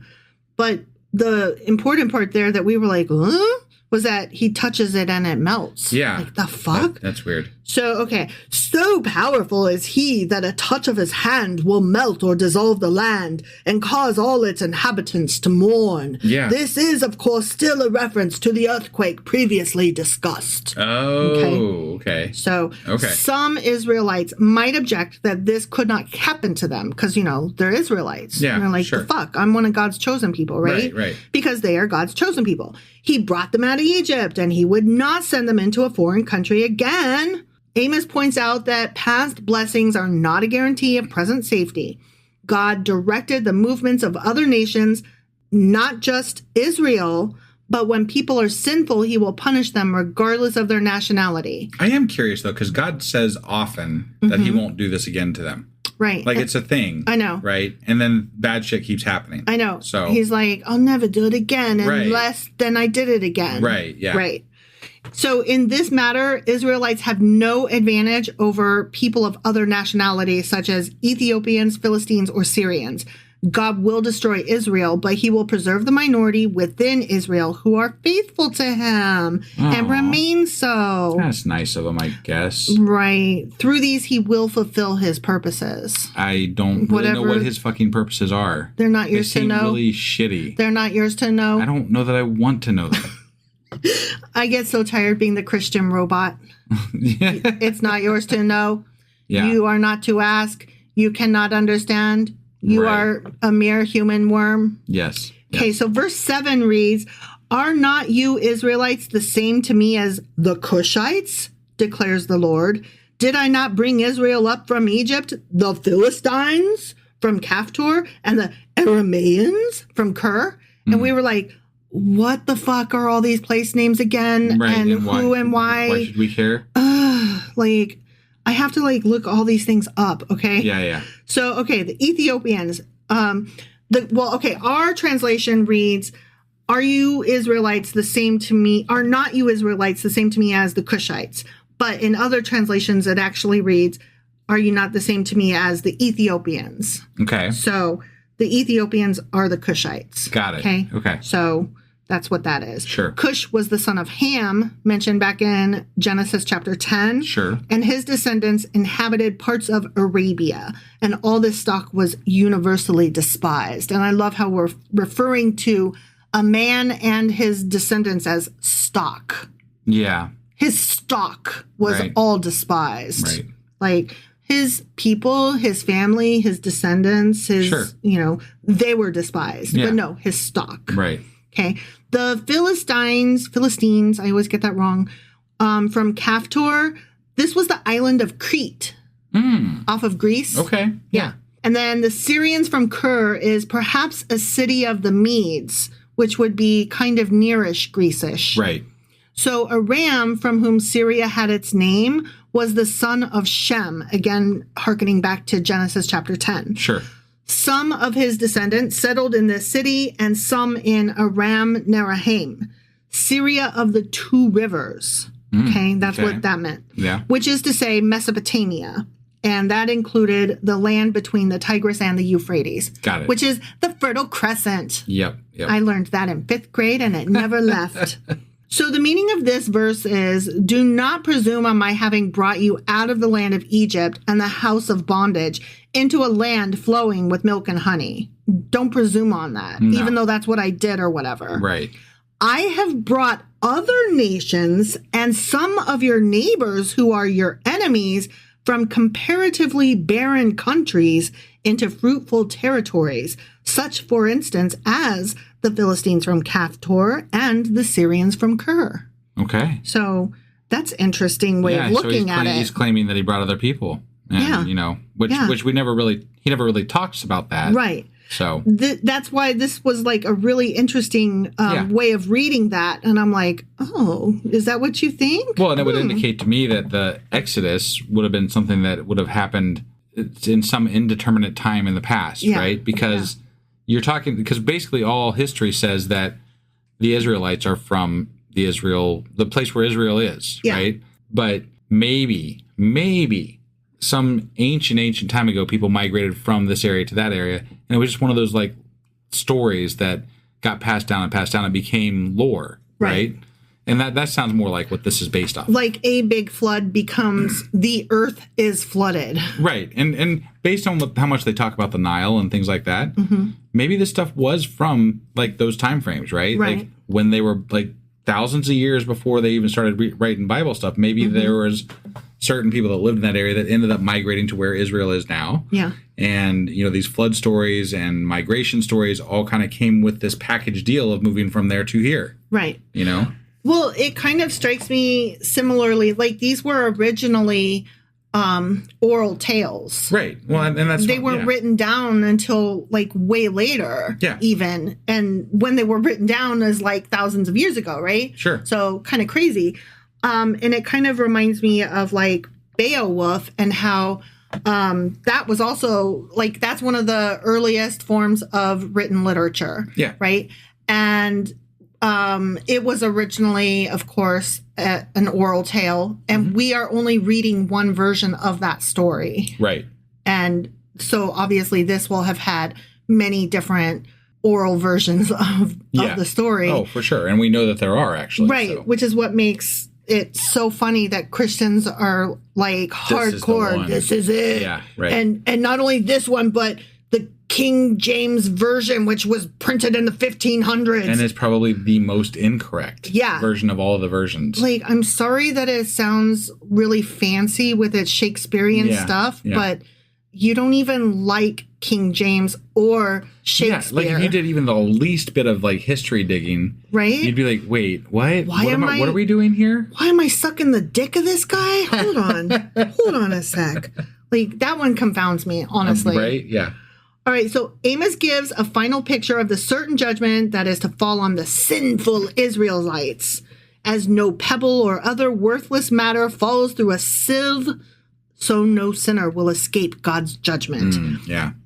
But the important part there that we were like, was that he touches it and it melts. Yeah. Like, the fuck? That's weird. So, okay. So powerful is he that a touch of his hand will melt or dissolve the land and cause all its inhabitants to mourn. Yeah. This is, of course, still a reference to the earthquake previously discussed. Oh, okay. So, some Israelites might object that this could not happen to them because, they're Israelites. Yeah, and they're like, the fuck? I'm one of God's chosen people, right? Right. Because they are God's chosen people. He brought them out of Egypt, and he would not send them into a foreign country again. Amos points out that past blessings are not a guarantee of present safety. God directed the movements of other nations, not just Israel, but when people are sinful, he will punish them regardless of their nationality. I am curious, though, because God says often that he won't do this again to them. Right. Like, it's a thing. I know. Right? And then bad shit keeps happening. I know. So he's like, I'll never do it again unless then I did it again. Right. Yeah. Right. So in this matter, Israelites have no advantage over people of other nationalities, such as Ethiopians, Philistines, or Syrians. God will destroy Israel, but he will preserve the minority within Israel who are faithful to him and remain so. That's nice of him, I guess. Right. Through these, he will fulfill his purposes. I don't really know what his fucking purposes are. They're not yours to know. They seem really shitty. They're not yours to know. I don't know that I want to know that. I get so tired being the Christian robot. It's not yours to know. Yeah. You are not to ask. You cannot understand. You are a mere human worm. Yes. Okay, so verse 7 reads, Are not you Israelites the same to me as the Cushites, declares the Lord? Did I not bring Israel up from Egypt, the Philistines from Caphtor, and the Arameans from Ker? And we were like, what the fuck are all these place names again? Right, and who and why? Why should we care? I have to look all these things up, okay? Yeah. So, okay, the Ethiopians. Our translation reads, Are you Israelites the same to me? Are not you Israelites the same to me as the Cushites? But in other translations, it actually reads, Are you not the same to me as the Ethiopians? Okay. So the Ethiopians are the Cushites. Got it. Okay. So that's what that is. Sure. Cush was the son of Ham, mentioned back in Genesis chapter 10. Sure. And his descendants inhabited parts of Arabia. And all this stock was universally despised. And I love how we're referring to a man and his descendants as stock. Yeah. His stock was all despised. Right. Like his people, his family, his descendants, they were despised. Yeah. But no, his stock. Right. Okay. The Philistines, I always get that wrong, from Caphtor, this was the island of Crete off of Greece. Okay. Yeah. And then the Syrians from Kir is perhaps a city of the Medes, which would be kind of nearish Greecish. Right. So Aram, from whom Syria had its name, was the son of Shem, again, hearkening back to Genesis chapter 10. Sure. Some of his descendants settled in this city and some in Aram Naharaim, Syria of the two rivers. Okay, that's what that meant. Yeah. Which is to say Mesopotamia. And that included the land between the Tigris and the Euphrates. Got it. Which is the Fertile Crescent. Yep. I learned that in 5th grade and it never left. So the meaning of this verse is, do not presume on my having brought you out of the land of Egypt and the house of bondage into a land flowing with milk and honey. Don't presume on that, even though that's what I did or whatever. Right. I have brought other nations and some of your neighbors who are your enemies from comparatively barren countries into fruitful territories, such, for instance, as the Philistines from Caphtor and the Syrians from Kir. Okay. So that's interesting way of looking at it. He's claiming that he brought other people. And, you know, which he never really talks about that. Right. So that's why this was like a really interesting way of reading that. And I'm like, oh, is that what you think? Well, and it would indicate to me that the Exodus would have been something that would have happened in some indeterminate time in the past, right? Because you're talking, because basically all history says that the Israelites are from the place where Israel is, right? But maybe some ancient time ago, people migrated from this area to that area. And it was just one of those like stories that got passed down and became lore, right? And that sounds more like what this is based off. Like a big flood becomes the earth is flooded. Right. And based on how much they talk about the Nile and things like that, maybe this stuff was from like those time frames, right? Like when they were like thousands of years before they even started writing Bible stuff, maybe there was certain people that lived in that area that ended up migrating to where Israel is now. Yeah. And, you know, these flood stories and migration stories all kind of came with this package deal of moving from there to here. Right. You know? Well, it kind of strikes me similarly, like these were originally oral tales. Right. Well, and that's they weren't written down until like way later. Yeah. Even. And when they were written down is like thousands of years ago, right? Sure. So kind of crazy. And it kind of reminds me of like Beowulf and how that was also like that's one of the earliest forms of written literature. Yeah. Right. And it was originally, of course, an oral tale, and we are only reading one version of that story. Right. And so obviously this will have had many different oral versions of the story. Oh, for sure. And we know that there are actually. Right. So. Which is what makes it so funny that Christians are like hardcore. This is it. Yeah. Right. And not only this one, but the King James Version, which was printed in the 1500s. And it's probably the most incorrect version of all of the versions. Like, I'm sorry that it sounds really fancy with its Shakespearean stuff, but you don't even like King James or Shakespeare. Yeah, like if you did even the least bit of like history digging, right? You'd be like, wait, what? What are we doing here? Why am I sucking the dick of this guy? Hold on. Hold on a sec. Like, that one confounds me, honestly. Right? Yeah. All right, so Amos gives a final picture of the certain judgment that is to fall on the sinful Israelites, as no pebble or other worthless matter falls through a sieve, so no sinner will escape God's judgment.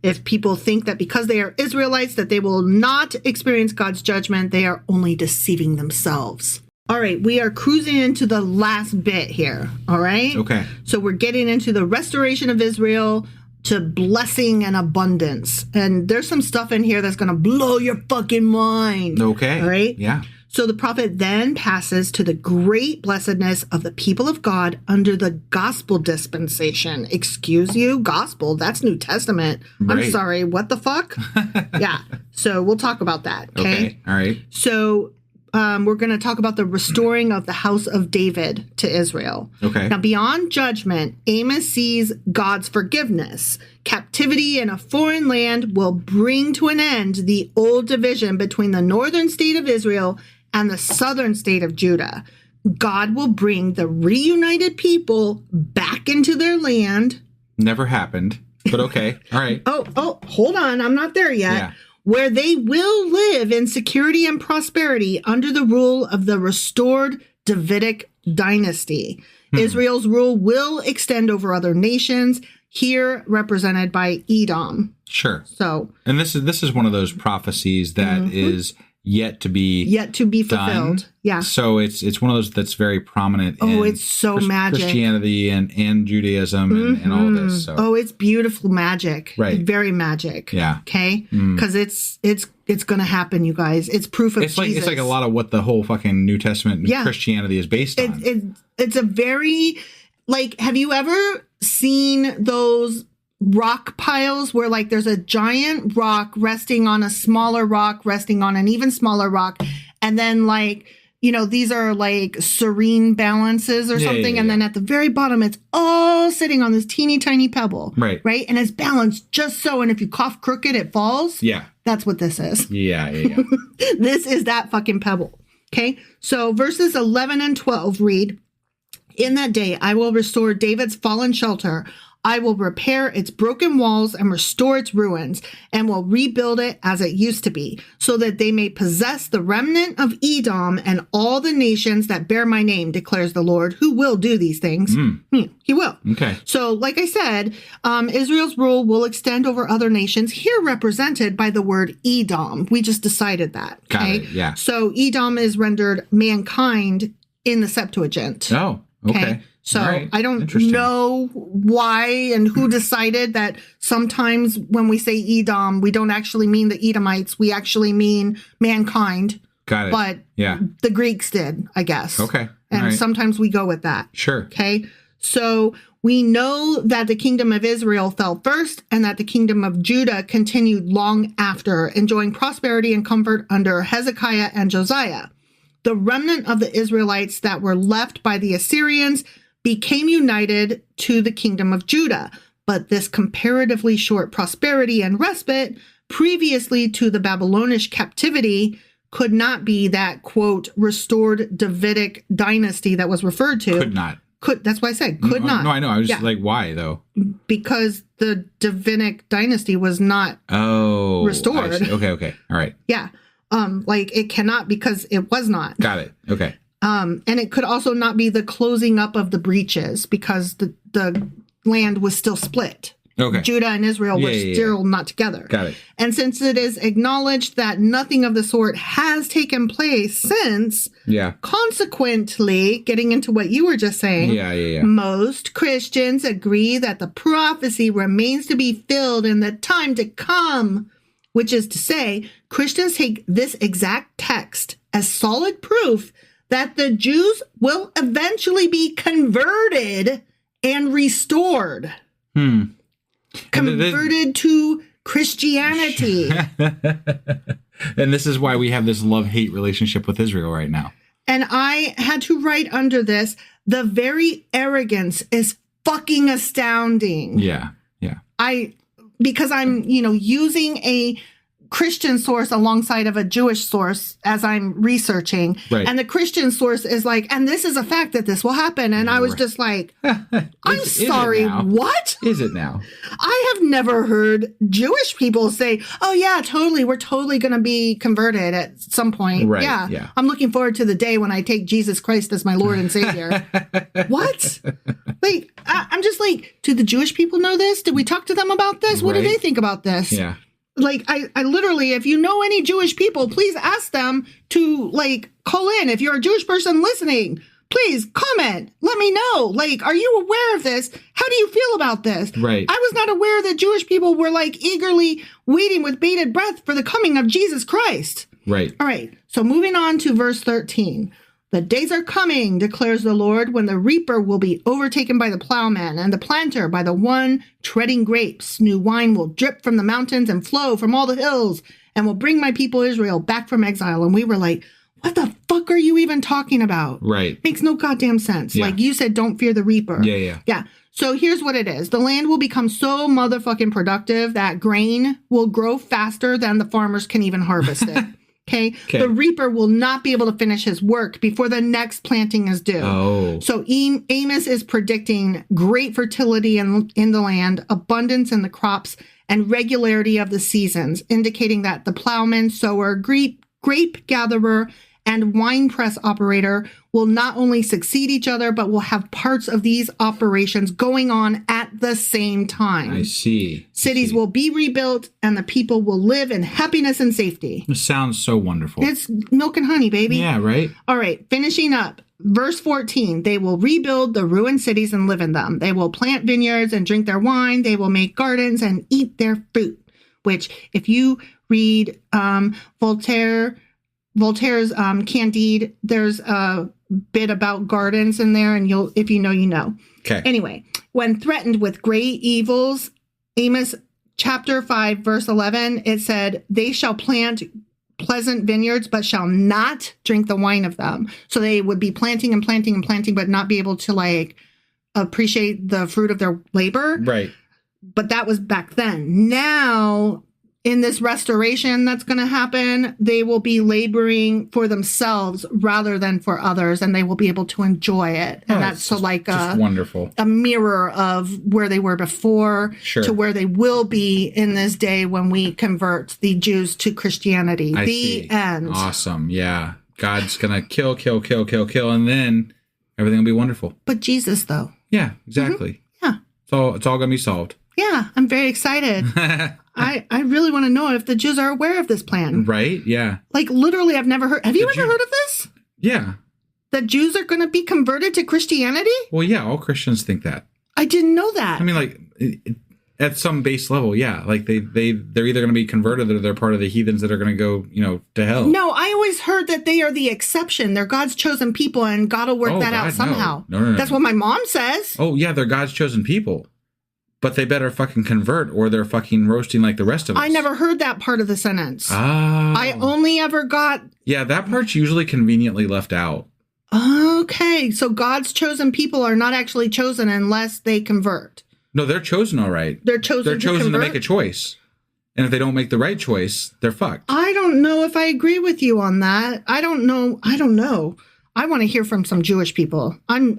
If people think that because they are Israelites that they will not experience God's judgment, they are only deceiving themselves. All right, we are cruising into the last bit here, all right? Okay. So we're getting into the restoration of Israel to blessing and abundance. And there's some stuff in here that's going to blow your fucking mind. Okay. All right? Yeah. So the prophet then passes to the great blessedness of the people of God under the gospel dispensation. Excuse you? Gospel? That's New Testament. Right. I'm sorry. What the fuck? Yeah. So we'll talk about that. Okay. All right. So we're going to talk about the restoring of the house of David to Israel. Okay. Now, beyond judgment, Amos sees God's forgiveness. Captivity in a foreign land will bring to an end the old division between the northern state of Israel and the southern state of Judah. God will bring the reunited people back into their land. Never happened. But okay. All right. Oh, hold on. I'm not there yet. Yeah. Where they will live in security and prosperity under the rule of the restored Davidic dynasty. Israel's rule will extend over other nations, here represented by Edom. Sure. So, and this is one of those prophecies that is yet to be fulfilled. Done. Yeah. So it's one of those that's very prominent. Oh, in it's so magic. Christianity and Judaism and all of this. So. Oh, it's beautiful magic. Right. Very magic. Yeah. Okay. Because it's going to happen, you guys. It's proof of Jesus. It's like a lot of what the whole fucking New Testament and Christianity is based on. It's a very, like, have you ever seen those rock piles where like there's a giant rock resting on a smaller rock, resting on an even smaller rock, and then like, you know, these are like serene balances or something, and then at the very bottom it's all sitting on this teeny tiny pebble, right, and it's balanced just so, and if you cough crooked it falls. That's what this is. This is that fucking pebble. Okay, so verses 11 and 12 read, "In that day I will restore David's fallen shelter. I will repair its broken walls and restore its ruins, and will rebuild it as it used to be, so that they may possess the remnant of Edom and all the nations that bear my name, declares the Lord, who will do these things." He will. Okay. So, like I said, Israel's rule will extend over other nations, here represented by the word Edom. We just decided that. Got it, yeah. So, Edom is rendered mankind in the Septuagint. Oh, okay. So I don't know why and who decided that sometimes when we say Edom, we don't actually mean the Edomites. We actually mean mankind. Got it. But the Greeks did, I guess. Okay. And sometimes we go with that. Sure. Okay. So we know that the kingdom of Israel fell first and that the kingdom of Judah continued long after, enjoying prosperity and comfort under Hezekiah and Josiah. The remnant of the Israelites that were left by the Assyrians became united to the kingdom of Judah, but this comparatively short prosperity and respite previously to the Babylonish captivity could not be that, quote, restored Davidic dynasty that was referred to. Could not. That's why I said could not. No, I know. I was just like, why though? Because the Davidic dynasty was not restored. Okay. All right. Yeah. Like it cannot because it was not. Got it. Okay. And it could also not be the closing up of the breaches because the land was still split. Okay. Judah and Israel were still not together. Got it. And since it is acknowledged that nothing of the sort has taken place since, consequently, getting into what you were just saying, most Christians agree that the prophecy remains to be filled in the time to come, which is to say, Christians take this exact text as solid proof that the Jews will eventually be converted and restored. Converted to Christianity. And this is why we have this love-hate relationship with Israel right now. And I had to write under this, the very arrogance is fucking astounding. Yeah. Because I'm, using a Christian source alongside of a Jewish source as I'm researching. Right. And the Christian source is like, and this is a fact that this will happen. And I was just like, I'm sorry, what? Is it now? I have never heard Jewish people say, oh yeah, totally. We're totally going to be converted at some point. Right. Yeah. I'm looking forward to the day when I take Jesus Christ as my Lord and Savior. What? Like, I'm just like, do the Jewish people know this? Did we talk to them about this? What do they think about this? Yeah. Like, I literally, if you know any Jewish people, please ask them to, like, call in. If you're a Jewish person listening, please comment. Let me know. Like, are you aware of this? How do you feel about this? Right. I was not aware that Jewish people were, like, eagerly waiting with bated breath for the coming of Jesus Christ. Right. All right. So moving on to verse 13. The days are coming, declares the Lord, when the reaper will be overtaken by the plowman and the planter by the one treading grapes. New wine will drip from the mountains and flow from all the hills and will bring my people Israel back from exile. And we were like, what the fuck are you even talking about? Right. Makes no goddamn sense. Yeah. Like you said, don't fear the reaper. Yeah. So here's what it is. The land will become so motherfucking productive that grain will grow faster than the farmers can even harvest it. Okay. The reaper will not be able to finish his work before the next planting is due. Oh. So Amos is predicting great fertility in the land, abundance in the crops, and regularity of the seasons, indicating that the plowman, sower, grape gatherer, and winepress operator will not only succeed each other, but will have parts of these operations going on at the same time. I see. Cities will be rebuilt, and the people will live in happiness and safety. This sounds so wonderful. It's milk and honey, baby. Yeah, right? All right, finishing up. Verse 14, they will rebuild the ruined cities and live in them. They will plant vineyards and drink their wine. They will make gardens and eat their fruit, which if you read Voltaire's Candide, there's a bit about gardens in there, and if you know, you know. Okay. Anyway, when threatened with great evils, Amos chapter 5, verse 11, it said, they shall plant pleasant vineyards, but shall not drink the wine of them. So they would be planting and planting and planting, but not be able to appreciate the fruit of their labor. Right. But that was back then. Now, in this restoration that's going to happen, they will be laboring for themselves rather than for others, and they will be able to enjoy it. And that's just wonderful. A mirror of where they were before to where they will be in this day when we convert the Jews to Christianity. The end. Awesome. Yeah. God's going to kill, and then everything will be wonderful. But Jesus, though. Yeah, exactly. Mm-hmm. Yeah. It's all going to be solved. Yeah, I'm very excited. I really want to know if the Jews are aware of this plan. Right? Yeah. Literally, I've never heard. Have you ever heard of this? Yeah. That Jews are going to be converted to Christianity? Well, yeah, all Christians think that. I didn't know that. I mean, at some base level, yeah. They're either going to be converted or they're part of the heathens that are going to go, to hell. No, I always heard that they are the exception. They're God's chosen people, and God will work that out somehow. No. That's what my mom says. Oh, yeah, they're God's chosen people. But they better fucking convert or they're fucking roasting like the rest of us. I never heard that part of the sentence. Oh. I only ever got... Yeah, that part's usually conveniently left out. Okay, so God's chosen people are not actually chosen unless they convert. No, they're chosen all right. They're chosen to make a choice. And if they don't make the right choice, they're fucked. I don't know if I agree with you on that. I don't know. I want to hear from some Jewish people. I'm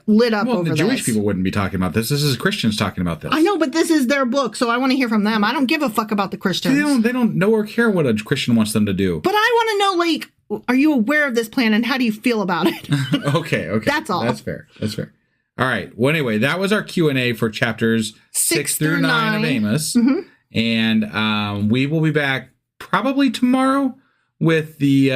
lit up over this. The Jewish people wouldn't be talking about this. This is Christians talking about this. I know, but this is their book, so I want to hear from them. I don't give a fuck about the Christians. They don't know or care what a Christian wants them to do. But I want to know, are you aware of this plan and how do you feel about it? Okay. That's all. That's fair. All right. Well, anyway, that was our Q&A for chapters 6 through 9 of Amos. Mm-hmm. And we will be back probably tomorrow with the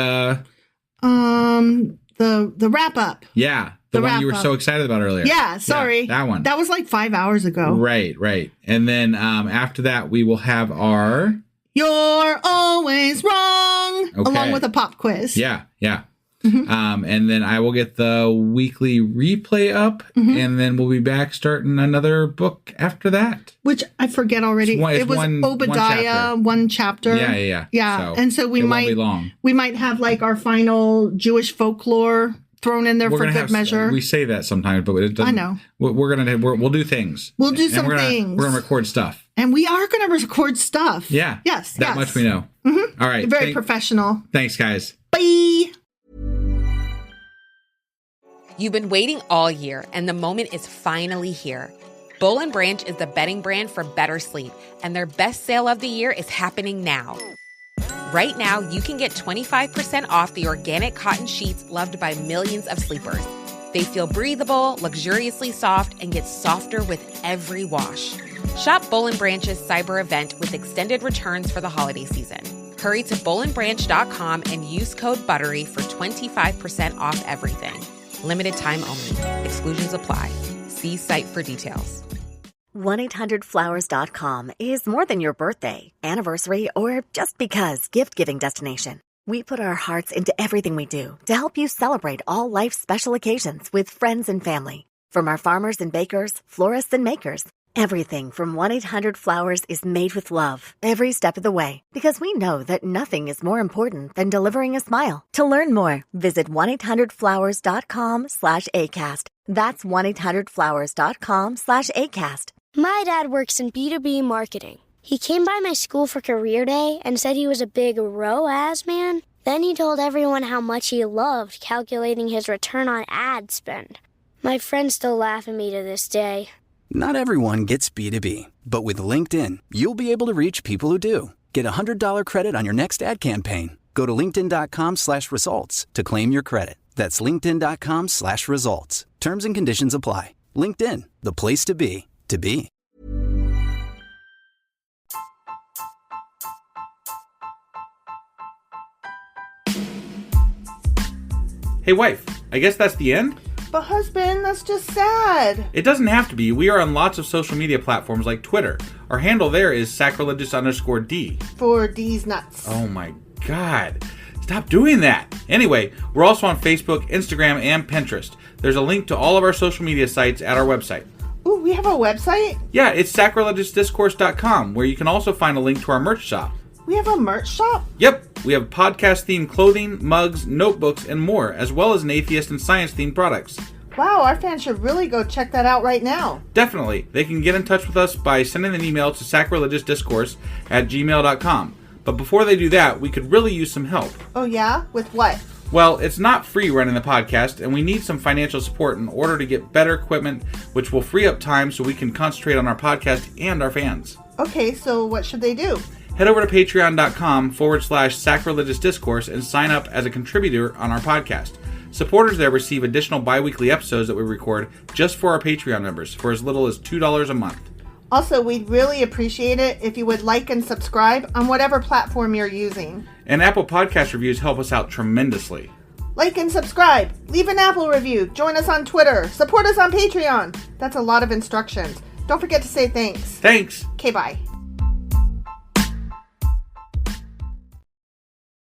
wrap up. Yeah. The one you were so excited about earlier. Yeah, sorry. Yeah, that one. That was 5 hours ago. Right. And then after that, we will have our... You're always wrong. Okay. Along with a pop quiz. Yeah. Mm-hmm. And then I will get the weekly replay up, and then we'll be back starting another book after that. Which I forget already. It was Obadiah, one chapter. Yeah. And so we might have our final Jewish folklore thrown in there for good measure. We say that sometimes, but it doesn't. I know. We'll do things. We'll do some things. We're gonna record stuff. And we are gonna record stuff. Yeah. Yes. That much we know. Mm-hmm. All right. Very professional. Thanks, guys. Bye. You've been waiting all year, and the moment is finally here. Boll & Branch is the bedding brand for better sleep, and their best sale of the year is happening now. Right now, you can get 25% off the organic cotton sheets loved by millions of sleepers. They feel breathable, luxuriously soft, and get softer with every wash. Shop Boll & Branch's cyber event with extended returns for the holiday season. Hurry to bollandbranch.com and use code BUTTERY for 25% off everything. Limited time only. Exclusions apply. See site for details. 1-800-Flowers.com is more than your birthday, anniversary, or just because gift-giving destination. We put our hearts into everything we do to help you celebrate all life's special occasions with friends and family. From our farmers and bakers, florists and makers, everything from 1-800-Flowers is made with love every step of the way, because we know that nothing is more important than delivering a smile. To learn more, visit 1-800-Flowers.com/ACAST. That's 1-800-Flowers.com/ACAST. My dad works in B2B marketing. He came by my school for career day and said he was a big ROAS man. Then he told everyone how much he loved calculating his return on ad spend. My friends still laugh at me to this day. Not everyone gets B2B, but with LinkedIn, you'll be able to reach people who do. Get $100 credit on your next ad campaign. Go to linkedin.com/results to claim your credit. That's linkedin.com/results. Terms and conditions apply. LinkedIn, the place to be, to be. Hey wife, I guess that's the end? But husband, that's just sad. It doesn't have to be. We are on lots of social media platforms like Twitter. Our handle there is sacrilegious_D. For D's nuts. Oh my God. Stop doing that. Anyway, we're also on Facebook, Instagram, and Pinterest. There's a link to all of our social media sites at our website. Ooh, we have a website? Yeah, it's sacrilegiousdiscourse.com, where you can also find a link to our merch shop. We have a merch shop? Yep, we have podcast-themed clothing, mugs, notebooks, and more, as well as an atheist and science-themed products. Wow, our fans should really go check that out right now. Definitely. They can get in touch with us by sending an email to sacrilegiousdiscourse@gmail.com. But before they do that, we could really use some help. Oh yeah? With what? Well, it's not free running the podcast, and we need some financial support in order to get better equipment, which will free up time so we can concentrate on our podcast and our fans. Okay, so what should they do? Head over to patreon.com/sacrilegious discourse and sign up as a contributor on our podcast. Supporters there receive additional bi-weekly episodes that we record just for our Patreon members for as little as $2 a month. Also, we'd really appreciate it if you would like and subscribe on whatever platform you're using. And Apple Podcast reviews help us out tremendously. Like and subscribe. Leave an Apple review. Join us on Twitter. Support us on Patreon. That's a lot of instructions. Don't forget to say thanks. Thanks. Okay, bye.